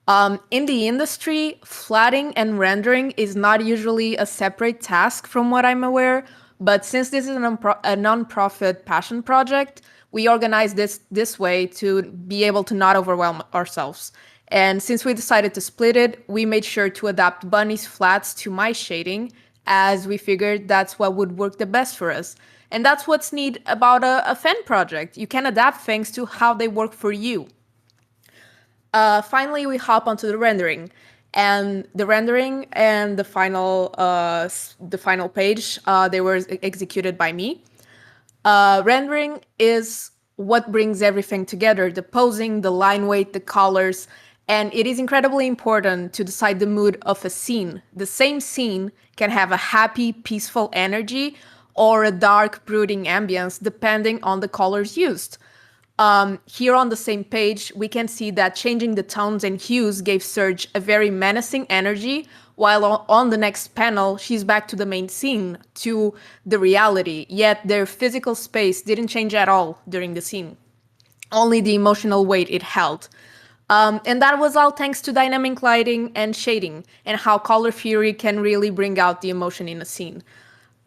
In the industry, flatting and rendering is not usually a separate task from what I'm aware, but since this is a non-profit passion project, we organize this way to be able to not overwhelm ourselves. And since we decided to split it, we made sure to adapt Bunny's flats to my shading, as we figured that's what would work the best for us. And that's what's neat about a fan project. You can adapt things to how they work for you. Finally, we hop onto the rendering. And the rendering and the final page, they were executed by me. Rendering is what brings everything together, the posing, the line weight, the colors, and it is incredibly important to decide the mood of a scene. The same scene can have a happy, peaceful energy or a dark, brooding ambience depending on the colors used. Here on the same page, we can see that changing the tones and hues gave Surge a very menacing energy, while on the next panel, she's back to the main scene, to the reality, yet their physical space didn't change at all during the scene. Only the emotional weight it held. And that was all thanks to dynamic lighting and shading, and how color theory can really bring out the emotion in a scene.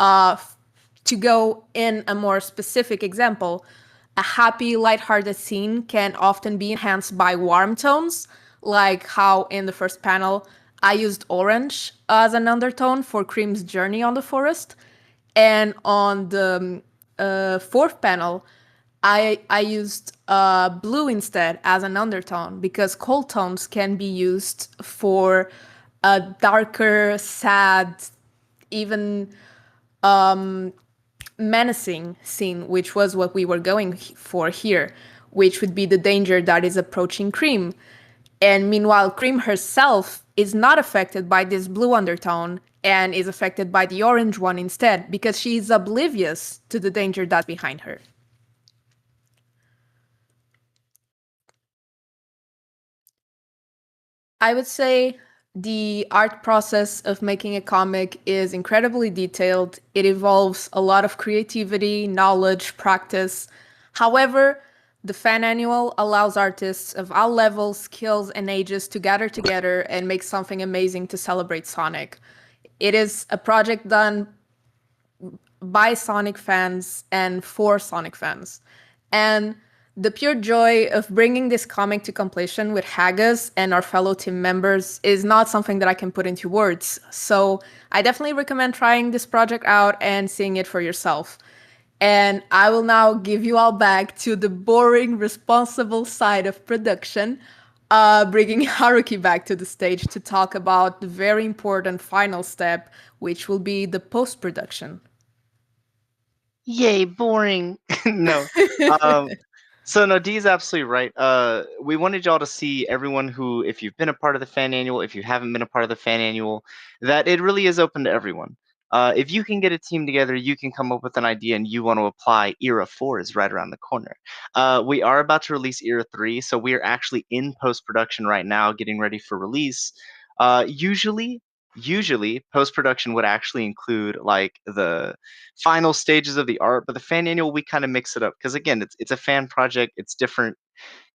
To go in a more specific example, a happy, lighthearted scene can often be enhanced by warm tones, like how in the first panel I used orange as an undertone for Cream's journey on the forest, and on the fourth panel, I used blue instead as an undertone because cold tones can be used for a darker, sad, even menacing scene, which was what we were going for here, which would be the danger that is approaching Cream. And meanwhile, Cream herself is not affected by this blue undertone and is affected by the orange one instead, because she is oblivious to the danger that's behind her. I would say the art process of making a comic is incredibly detailed. It involves a lot of creativity, knowledge, practice. However, the fan annual allows artists of all levels, skills, and ages to gather together and make something amazing to celebrate Sonic. It is a project done by Sonic fans and for Sonic fans. And the pure joy of bringing this comic to completion with Haggis and our fellow team members is not something that I can put into words. So I definitely recommend trying this project out and seeing it for yourself. And I will now give you all back to the boring, responsible side of production, bringing Haruki back to the stage to talk about the very important final step, which will be the post-production. Yay, boring. No. Um, so no, Dee is absolutely right. We wanted y'all to see everyone who, if you've been a part of the fan annual, if you haven't been a part of the fan annual, that it really is open to everyone. If you can get a team together, you can come up with an idea and you want to apply. Era 4 is right around the corner. We are about to release Era 3, so we are actually in post-production right now, getting ready for release. Usually post-production would actually include like the final stages of the art, but the fan annual we kind of mix it up because again it's a fan project, it's different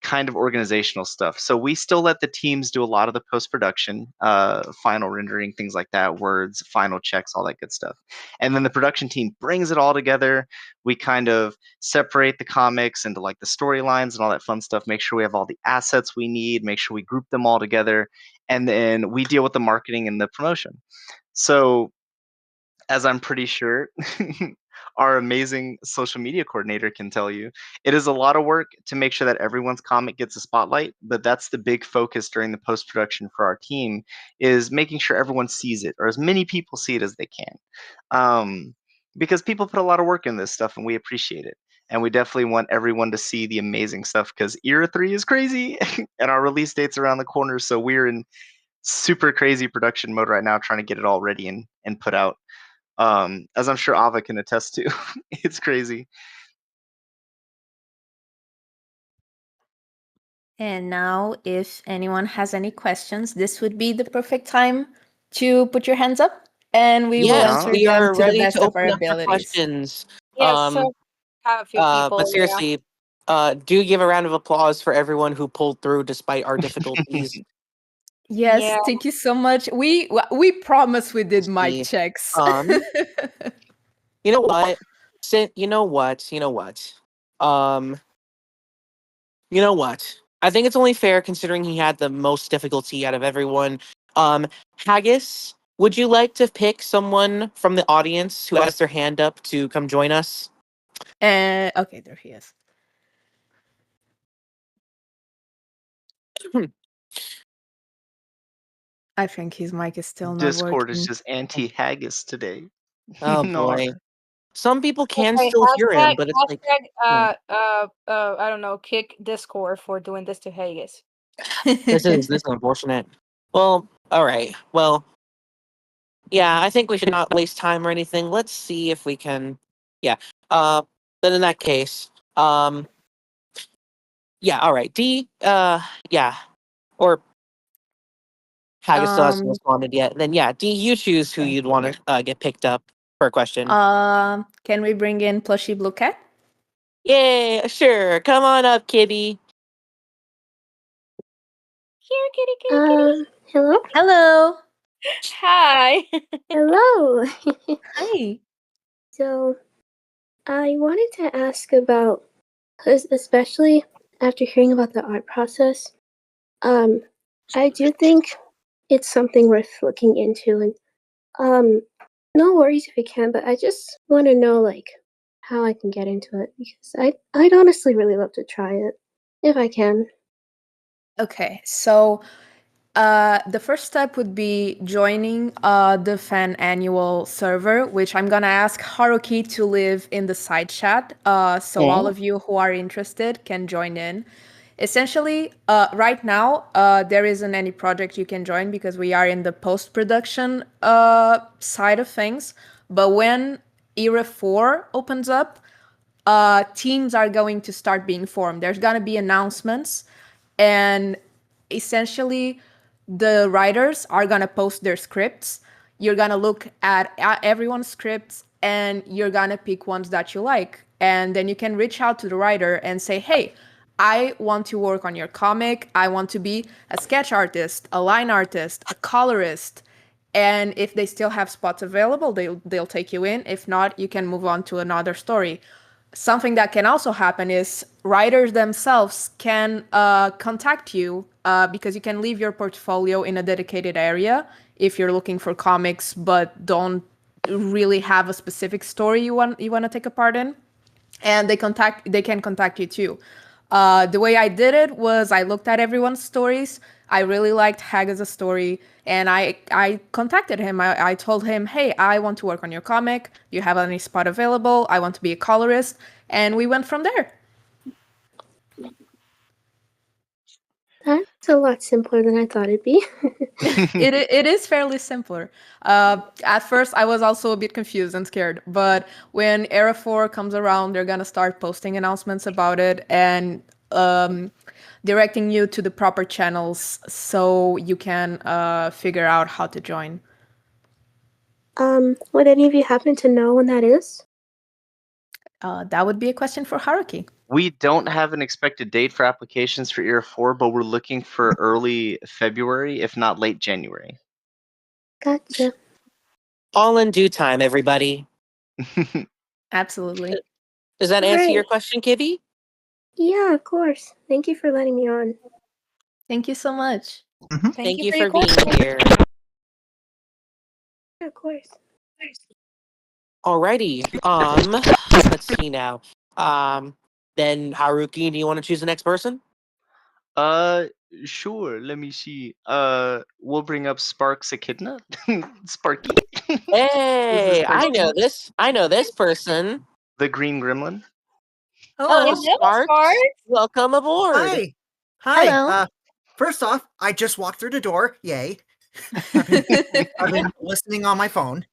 kind of organizational stuff, so we still let the teams do a lot of the post-production, final rendering, things like that, words, final checks, all that good stuff, and then the production team brings it all together. We kind of separate the comics into like the storylines and all that fun stuff, make sure we have all the assets we need, make sure we group them all together, and then we deal with the marketing and the promotion. So as I'm pretty sure our amazing social media coordinator can tell you, it is a lot of work to make sure that everyone's comic gets a spotlight, but that's the big focus during the post-production for our team, is making sure everyone sees it, or as many people see it as they can. Because people put a lot of work in this stuff and we appreciate it. And we definitely want everyone to see the amazing stuff because Era 3 is crazy and our release date's around the corner. So we're in super crazy production mode right now, trying to get it all ready and put out. As I'm sure Ava can attest to. It's crazy. And now, if anyone has any questions, this would be the perfect time to put your hands up, and we will Yes, answer we them are to the ready to best of our open up for abilities. questions. Yes, so have a few people. But Yeah. seriously, do give a round of applause for everyone who pulled through despite our difficulties. Yes, Yeah. thank you so much. We promise we did mic See, checks. You know what? You know what? Um, you know what? I think it's only fair considering he had the most difficulty out of everyone. Haggis, would you like to pick someone from the audience who has their hand up to come join us? Okay, there he is. I think his mic is still not Discord is working. just anti-haggis today. Oh Nar. boy. Some people can Okay, still hear him, but it's like I don't know, kick Discord for doing this to Haggis. this is unfortunate. Well, all right. Well, yeah, I think we should not waste time or anything. Let's see if we can. Yeah. Then in that case, yeah. All right. D. Yeah. Or Haggis still hasn't Um, responded yet. Then yeah, D. You choose who okay. you'd want to get picked up for a question. Can we bring in Plushy Blue Cat? Yeah, sure. Come on up, Kibby. Here, kitty, kitty, kitty. Hello? Hello. Hi. Hello! Hi. So, I wanted to ask about, especially after hearing about the art process, I do think it's something worth looking into, and, no worries if you can, but I just want to know, like, how I can get into it, because I'd honestly really love to try it, if I can. Okay, so the first step would be joining the Fan Annual server, which I'm gonna ask Haruki to live in the side chat, so all of you who are interested can join in. Essentially, right now, there isn't any project you can join because we are in the post-production side of things. But when Era 4 opens up, teams are going to start being formed. There's gonna be announcements, and essentially the writers are gonna post their scripts. You're gonna look at everyone's scripts and you're gonna pick ones that you like, and then you can reach out to the writer and say, hey, I want to work on your comic. I want to be a sketch artist, a line artist, a colorist. And if they still have spots available, they'll take you in. If not, you can move on to another story. Something that can also happen is writers themselves can contact you because you can leave your portfolio in a dedicated area if you're looking for comics but don't really have a specific story you want to take a part in, and they can contact you too. The way I did it was I looked at everyone's stories. I really liked Haggis' story, and I contacted him. I told him, hey, I want to work on your comic. Do you have any spot available? I want to be a colorist. And we went from there. That's a lot simpler than I thought it'd be. It is fairly simpler. At first, I was also a bit confused and scared, but when Era 4 comes around, they're gonna start posting announcements about it and directing you to the proper channels so you can figure out how to join. Would any of you happen to know when that is? That would be a question for Haruki. We don't have an expected date for applications for Era 4, but we're looking for early February, if not late January. Gotcha. All in due time, everybody. Absolutely. Does that answer your Great. question, Kibby? Yeah, of course. Thank you for letting me on. Thank you so much. Thank you your for being question. here. Yeah, of course. Alrighty. Let's see now. Then Haruki, do you want to choose the next person? Sure. Let me see. We'll bring up Sparks Echidna. Sparky. Hey, I know person? this. I know this person. The Green Gremlin. Hello, Hello, Sparks. Sparks. Welcome aboard. Hi. Hi. Hello. First off, I just walked through the door. Yay. I've been listening on my phone.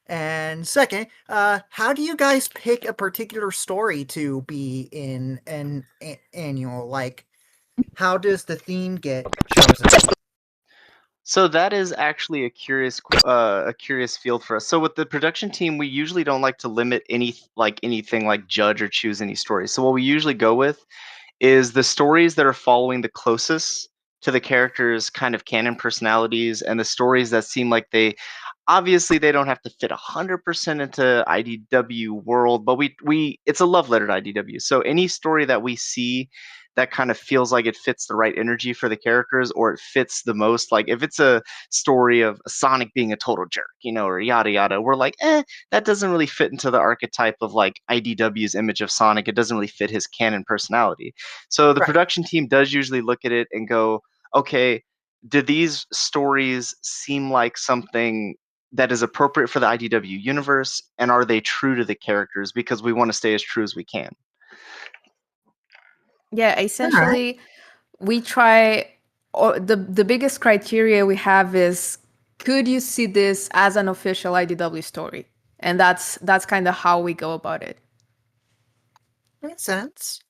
And second, how do you guys pick a particular story to be in an annual? Like, how does the theme get chosen? So that is actually a curious field for us. So with the production team, we usually don't like to limit anything like judge or choose any story. So what we usually go with is the stories that are following the closest to the characters' kind of canon personalities, and the stories that seem like they don't have to fit 100% into IDW world, but we it's a love letter to IDW. So any story that we see that kind of feels like it fits the right energy for the characters, or it fits the most. Like if it's a story of Sonic being a total jerk, or yada yada, we're like, that doesn't really fit into the archetype of like IDW's image of Sonic. It doesn't really fit his canon personality. So the Right. production team does usually look at it and go, okay, do these stories seem like something that is appropriate for the IDW universe, and are they true to the characters? Because we want to stay as true as we can. Yeah, essentially, we try. Or the biggest criteria we have is, could you see this as an official IDW story? And that's kind of how we go about it. Makes sense.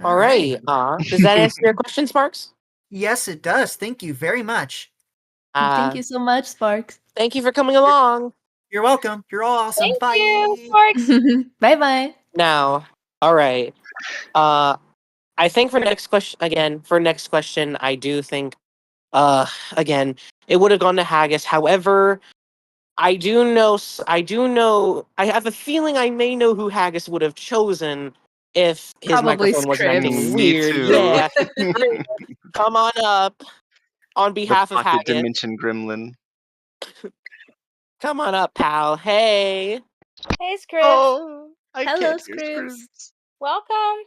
All right. Does that answer your question, Sparks? Yes, it does. Thank you very much. Thank you so much, Sparks. Thank you for coming along. You're welcome. You're all awesome. Thank Bye. you, Sparks. Bye bye. Now, all right. I think for next question, I do think, again, it would have gone to Haggis. However, I have a feeling I may know who Haggis would have chosen if his Probably microphone wasn't acting Scribs. Me weird. too. Yeah. Come on up on The behalf of pocket Haggis. dimension gremlin. Come on up, pal. Hey. Hey, Scribs. Oh, I Hello, can't hear Scribs. Scribs. Welcome.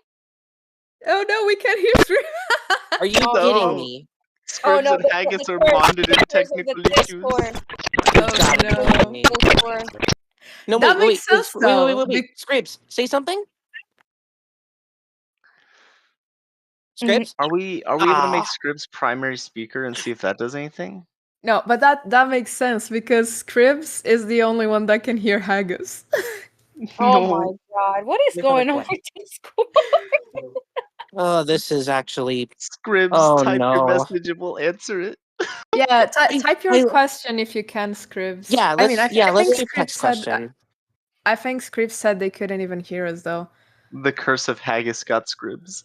Oh no, we can't hear Scribs. Are you Oh, kidding no. me? Scribs no, and the Haggis are curse- bonded in the curse of technical the issues. Discord. You've gotta be no. kidding me. Discord. No, That wait, makes sense, wait, though, Scribs, say something. Mhm. Scribs? Are we able to make Scribs primary speaker and see if that does anything? No, but that makes sense because Scribs is the only one that can hear Haggis. Oh No. my god, what is Different going on way. with Discord? Oh, this is actually. Scribs, Oh, type your no. message and we'll answer it. Yeah, type your I- question if you can, Scribs. Yeah, I mean, let's I think do Scribs text said. question. I think Scribs said they couldn't even hear us though. The curse of Haggis got Scribs.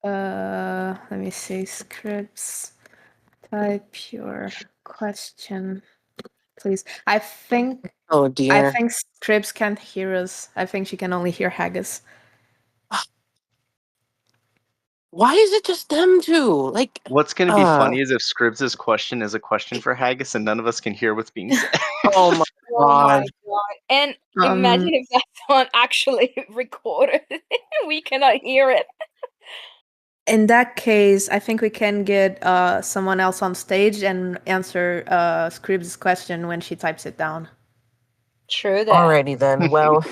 Let me see, Scribs. Type your question, please. I think Oh dear. Scribs can't hear us. I think she can only hear Haggis. Why is it just them two? Like, What's going to be funny is if Scribs' question is a question for Haggis and none of us can hear what's being said. oh my Oh my god. god. And imagine if that one actually recorded. We cannot hear it. In that case, I think we can get someone else on stage and answer Scribs' question when she types it down. True that. Alrighty then. Well,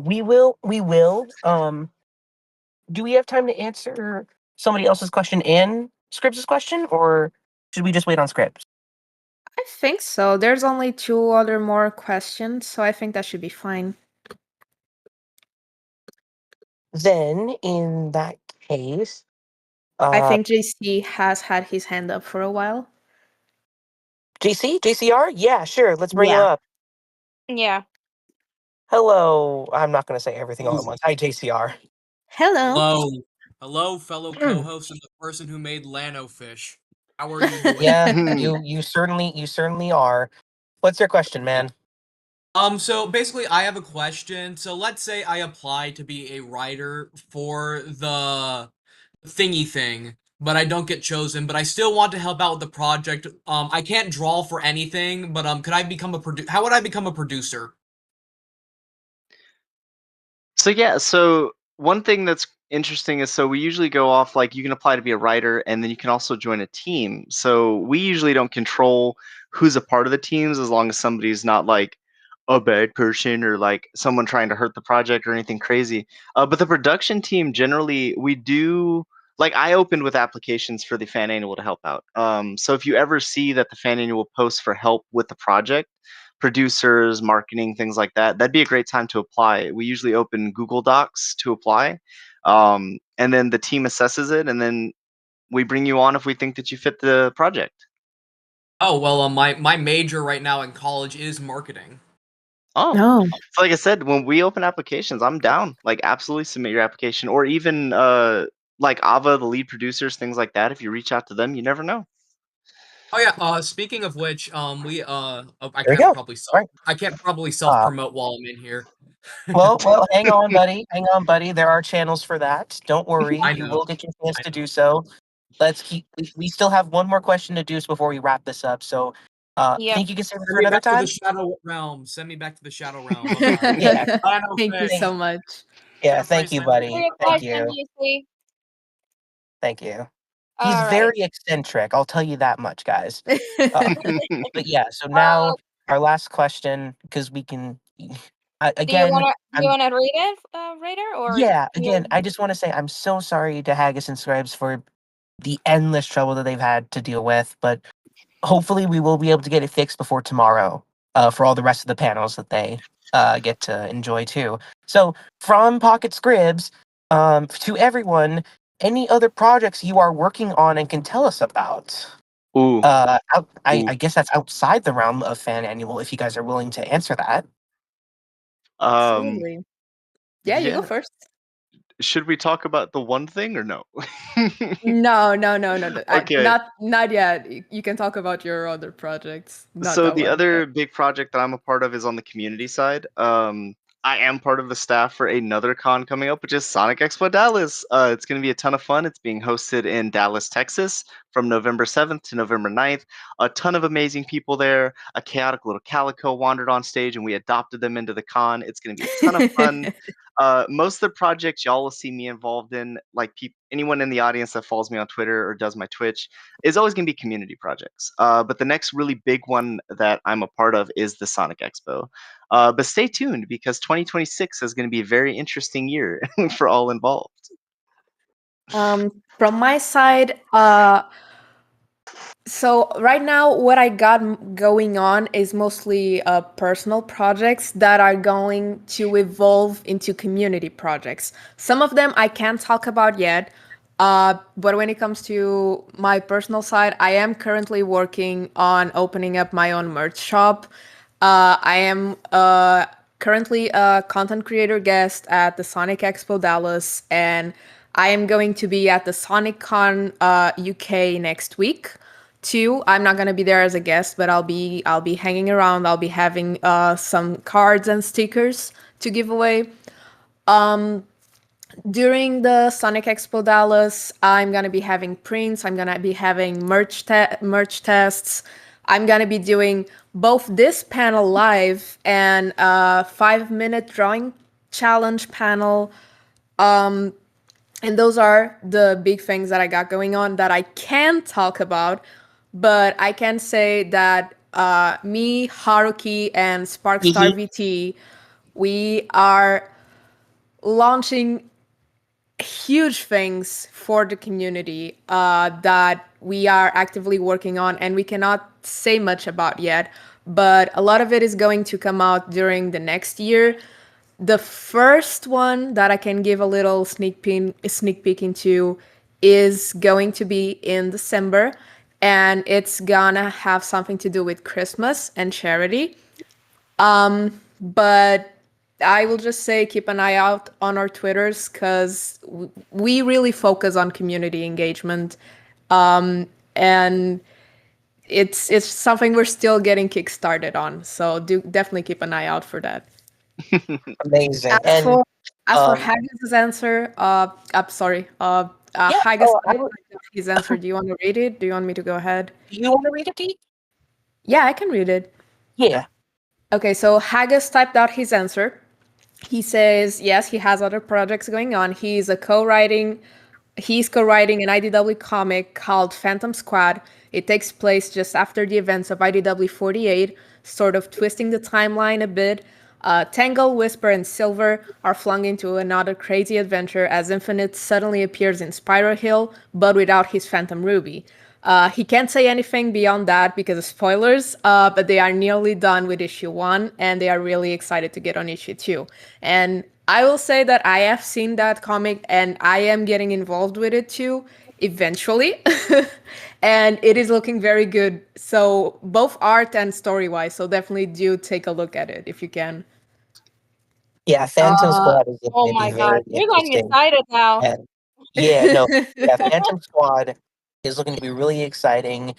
we will. Do we have time to answer somebody else's question and Scribs' question, or should we just wait on Scribs? I think so. There's only two other more questions, so I think that should be fine. Then, in that case, I think JC has had his hand up for a while. JCR? Yeah, sure. Let's bring him up. Yeah. Hello. I'm not going to say everything all at once. Hi, JCR. Hello. Hello, fellow co-host and the person who made Lanofish. How are you doing? Yeah, you certainly are. What's your question, man? So basically I have a question. So let's say I apply to be a writer for the thingy thing, but I don't get chosen, but I still want to help out with the project. I can't draw for anything, but could I become a how would I become a producer? So one thing that's interesting is, so we usually go off like you can apply to be a writer and then you can also join a team. So we usually don't control who's a part of the teams as long as somebody's not like a bad person or like someone trying to hurt the project or anything crazy. But the production team generally, we do, like I opened with applications for the fan annual to help out. So if you ever see that the fan annual posts for help with the project, producers, marketing, things like that, that'd be a great time to apply. We usually open Google Docs to apply. And then the team assesses it, and then we bring you on if we think that you fit the project. Oh, well, my major right now in college is marketing. Oh, No. so like I said, when we open applications, I'm down. Like, absolutely submit your application, or even like Ava, the lead producers, things like that. If you reach out to them, you never know. Oh yeah. Speaking of which, we I There we can't go. probably self. All right. I can't probably self promote while I'm in here. Well, hang on, buddy. Hang on, buddy. There are channels for that. Don't worry. I You know. will get your chance to do so. Let's keep. We still have one more question to do before we wrap this up. So, Yep. think you can save it Send for me another back to time? the shadow realm. Send me back to the shadow realm. Yeah. Final Thank you thing. so much. Yeah. Thank you, Slam buddy. For your Thank question, you. UC. Thank you. He's All right. very eccentric. I'll tell you that much, guys. But yeah. So now our last question, because we can. Again, Do I'm you wanna read it, Raider, or yeah, you? again, I just want to say I'm so sorry to Haggis and Scribes for the endless trouble that they've had to deal with, but hopefully we will be able to get it fixed before tomorrow for all the rest of the panels that they get to enjoy too. So from Pocket Scribs to everyone, any other projects you are working on and can tell us about? Ooh. I guess that's outside the realm of Fan Annual if you guys are willing to answer that. Absolutely. Yeah, you go yeah. first. Should we talk about the one thing or no? No. Okay. Not yet. You can talk about your other projects. Not So that the one. other big project that I'm a part of is on the community side. I am part of the staff for another con coming up, which is Sonic Expo Dallas. It's going to be a ton of fun. It's being hosted in Dallas, Texas, from November 7th to November 9th. A ton of amazing people there. A chaotic little calico wandered on stage, and we adopted them into the con. It's going to be a ton of fun. Most of the projects y'all will see me involved in, like anyone in the audience that follows me on Twitter or does my Twitch, is always going to be community projects. But the next really big one that I'm a part of is the Sonic Expo. But stay tuned because 2026 is going to be a very interesting year for all involved. From my side, so right now, what I got going on is mostly personal projects that are going to evolve into community projects. Some of them I can't talk about yet, but when it comes to my personal side, I am currently working on opening up my own merch shop. I am currently a content creator guest at the Sonic Expo Dallas, and I am going to be at the SonicCon UK next week too. I'm not gonna be there as a guest, but I'll be hanging around. I'll be having some cards and stickers to give away. During the Sonic Expo Dallas, I'm gonna be having prints. I'm gonna be having merch tests. I'm gonna be doing both this panel live and a 5-minute drawing challenge panel. And those are the big things that I got going on that I can talk about, but I can say that me, Haruki, and Sparkstar VT, we are launching huge things for the community that we are actively working on, and we cannot say much about yet, but a lot of it is going to come out during the next year. The first one that I can give a little sneak peek into is going to be in December, and it's gonna have something to do with Christmas and charity. But I will just say keep an eye out on our Twitters because we really focus on community engagement, and it's something we're still getting kickstarted on. So do definitely keep an eye out for that. Amazing. As And for um, Haggis's answer, I'm sorry. yeah, Haggis, I would, his answer. Do you want to read it? Do you want me to go ahead? do you want to read it, Dee? Yeah, I can read it. Yeah. Okay, so Haggis typed out his answer. He says, yes, he has other projects going on. He's co-writing an IDW comic called Phantom Squad. It takes place just after the events of IDW 48, sort of twisting the timeline a bit. Tangle, Whisper, and Silver are flung into another crazy adventure as Infinite suddenly appears in Spyro Hill, but without his Phantom Ruby. He can't say anything beyond that because of spoilers, but they are nearly done with issue 1, and they are really excited to get on issue 2. And I will say that I have seen that comic, and I am getting involved with it too, eventually. And it is looking very good. So both art and story-wise, so definitely do take a look at it if you can. Yeah, Phantom Squad is Oh going to be my very god, you're getting interesting. excited now. And yeah, no, yeah, Phantom Squad is looking to be really exciting.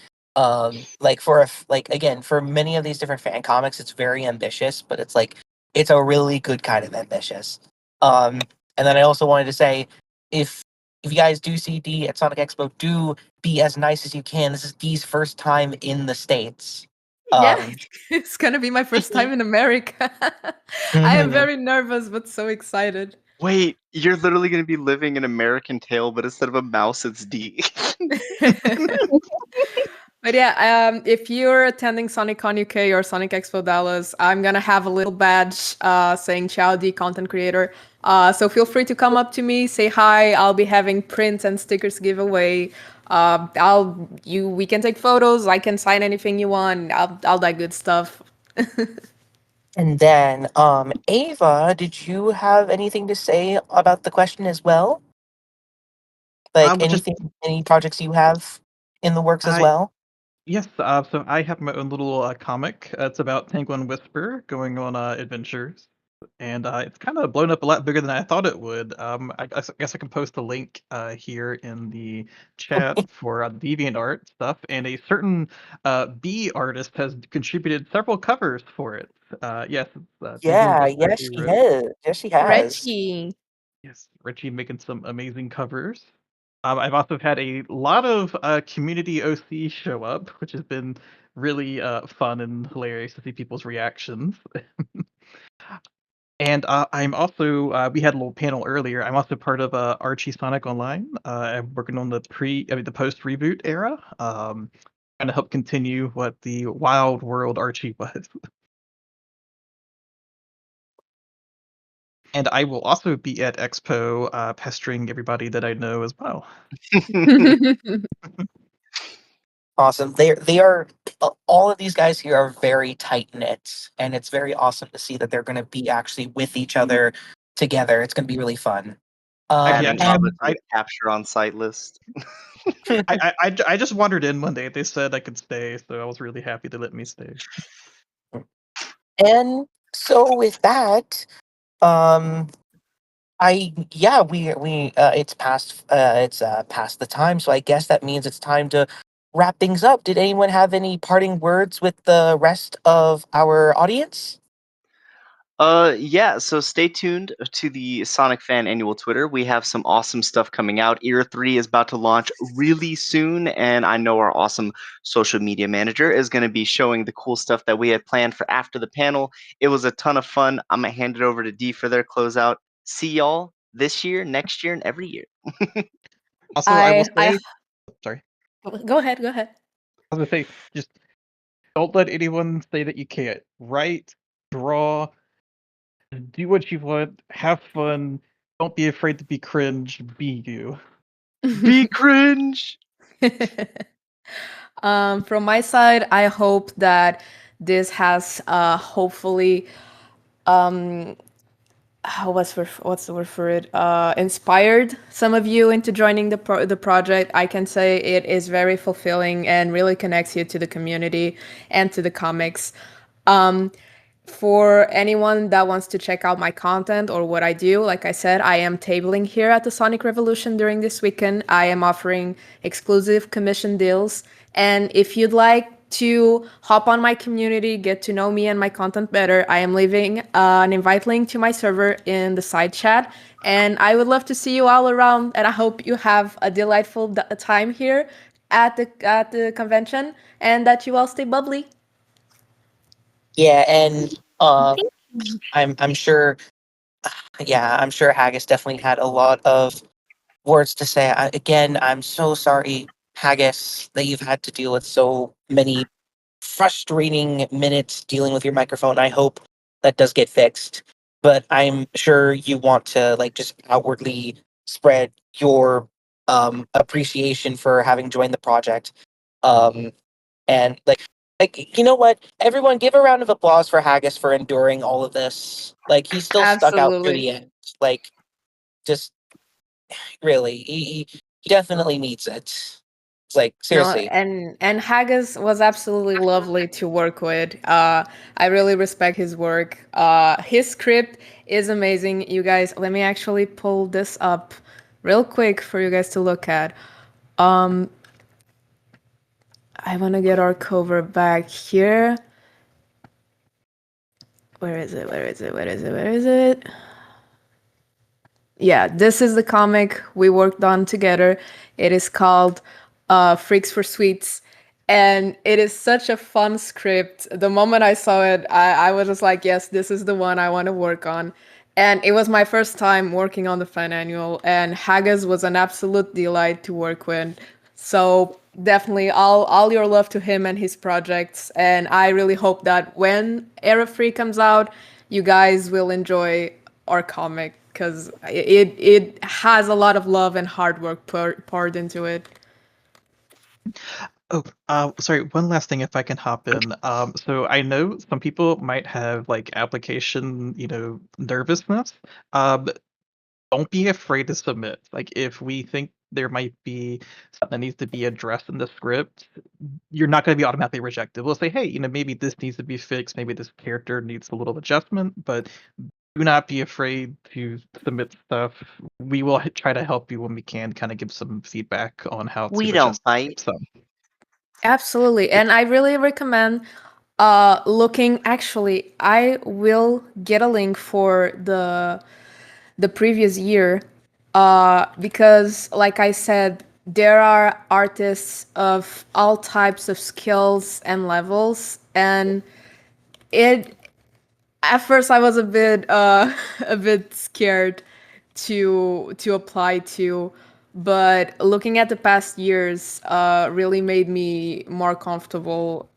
Like again, for many of these different fan comics, it's very ambitious, but it's a really good kind of ambitious. And then I also wanted to say, if you guys do see D at Sonic Expo, do be as nice as you can. This is D's first time in the States. Yeah, it's gonna be my first time in America. I am Mhm. very nervous, but so excited. Wait, you're literally going to be living an American tale, but instead of a mouse, it's D. But yeah, if you're attending SonicCon UK or Sonic Expo Dallas, I'm gonna have a little badge saying "Ciao D Content Creator." So feel free to come up to me, say hi. I'll be having prints and stickers giveaway. We can take photos. I can sign anything you want. All that good stuff. And then, Ava, did you have anything to say about the question as well? Like Just any projects you have in the works as I well? yes. So I have my own little comic. It's about Penguin Whisper going on adventures, and it's kind of blown up a lot bigger than I thought it would. I guess I can post a link here in the chat for DeviantArt stuff, and a certain B artist has contributed several covers for it. Yes, it's, Penguin Yeah, Whisper yes, who she wrote. has. Yes, she has. Reggie. Yes, Richie making some amazing covers. I've also had a lot of community OC show up, which has been really fun and hilarious to see people's reactions. And I'm also we had a little panel earlier. I'm also part of Archie Sonic Online. I'm working on the post reboot era, trying to help continue what the wild world Archie was. And I will also be at Expo, pestering everybody that I know as well. Awesome. They are all of these guys here are very tight knit, and it's very awesome to see that they're going to be actually with each other together. It's going to be really fun. Actually, Adding I, Ava to I, the capture on site list. I just wandered in one day. They said I could stay, so I was really happy they let me stay. And so with that, um, we it's past the time, so I guess that means it's time to wrap things up. Did anyone have any parting words with the rest of our audience? Yeah, so stay tuned to the Sonic Fan Annual Twitter. We have some awesome stuff coming out. Ear 3 is about to launch really soon, and I know our awesome social media manager is going to be showing the cool stuff that we had planned for after the panel. It was a ton of fun. I'm going to hand it over to D for their closeout. See y'all this year, next year, and every year. Also, I will I say, sorry, go ahead. I was gonna say, just don't let anyone say that you can't. Write, draw, do what you want, have fun. Don't be afraid to be cringe. Be you. Be cringe! From my side, I hope that this has hopefully what's the word for it? Inspired some of you into joining the project. I can say it is very fulfilling and really connects you to the community and to the comics. For anyone that wants to check out my content or what I do, like I said, I am tabling here at the Sonic Revolution during this weekend. I am offering exclusive commission deals. And if you'd like to hop on my community, get to know me and my content better, I am leaving an invite link to my server in the side chat. And I would love to see you all around. And I hope you have a delightful time here at the convention and that you all stay bubbly. Yeah, and I'm sure. Yeah, I'm sure Haggis definitely had a lot of words to say. Again, I'm so sorry, Haggis, that you've had to deal with so many frustrating minutes dealing with your microphone. I hope that does get fixed. But I'm sure you want to just outwardly spread your appreciation for having joined the project. And you know what? Everyone give a round of applause for Haggis for enduring all of this. He still stuck out through Absolutely. the end. Just really, he definitely needs it. It's No, seriously. and Haggis was absolutely lovely to work with. I really respect his work. His script is amazing. You guys, let me actually pull this up real quick for you guys to look at. I want to get our cover back here. Where is it? Where is it? Where is it? Where is it? Yeah, this is the comic we worked on together. It is called Freaks for Sweets. And it is such a fun script. The moment I saw it, I was just like, yes, this is the one I want to work on. And it was my first time working on the fan annual, and Haggis was an absolute delight to work with. So definitely all your love to him and his projects. And I really hope that when Era Free comes out, you guys will enjoy our comic because it has a lot of love and hard work poured into it. Oh, sorry. One last thing, if I can hop in. So I know some people might have like application, nervousness. Don't be afraid to submit. Like, if we think there might be something that needs to be addressed in the script, you're not going to be automatically rejected. We'll say, hey, maybe this needs to be fixed. Maybe this character needs a little adjustment, but do not be afraid to submit stuff. We will try to help you when we can, kind of give some feedback on how to We don't adjust bite. some. Absolutely. And I really recommend looking. Actually, I will get a link for the previous year because like I said, there are artists of all types of skills and levels, and it at first I was a bit a bit scared to apply to, but looking at the past years really made me more comfortable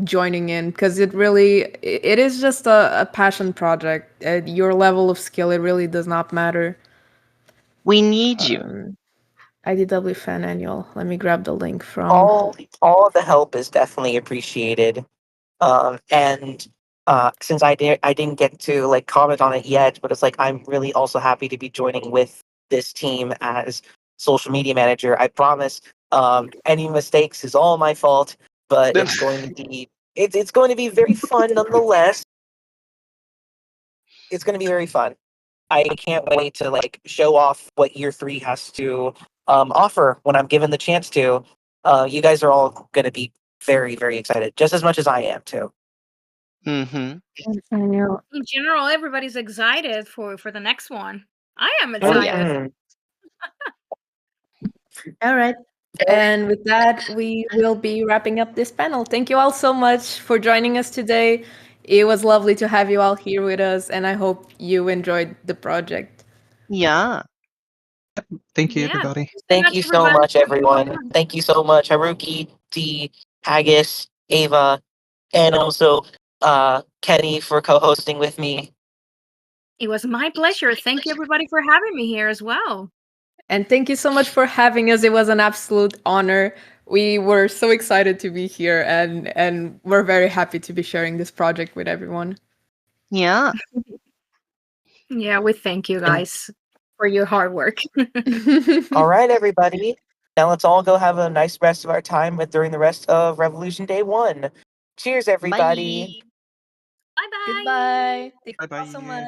joining in because it is just a passion project. Your level of skill, it really does not matter. We need you. IDW Fan Annual. Let me grab the link from. All of the help is definitely appreciated. And since I didn't get to like comment on it yet, but it's like I'm really also happy to be joining with this team as social media manager. I promise. Any mistakes is all my fault, but it's going to be very fun nonetheless. It's going to be very fun. I can't wait to like show off what year 3 has to offer when I'm given the chance to. You guys are all going to be very, very excited, just as much as I am too. Mm-hmm. In general, everybody's excited for the next one. I am Oh, excited. yeah. All right. And with that, we will be wrapping up this panel. Thank you all so much for joining us today. It was lovely to have you all here with us, and I hope you enjoyed the project. Yeah. Thank you, Yeah. everybody. Thank you so much, everyone. Thank you so much, Haruki, Dee, Haggis, Ava, and also Kenny for co-hosting with me. It was my pleasure. Thank you, everybody, for having me here as well. And thank you so much for having us. It was an absolute honor. We were so excited to be here, and we're very happy to be sharing this project with everyone. Yeah. Yeah, we thank you guys for your hard work. All right, everybody. Now let's all go have a nice rest of our time during the rest of Revolution Day 1. Cheers, everybody. Bye-bye. Goodbye. Thank you all Bye-bye. so much.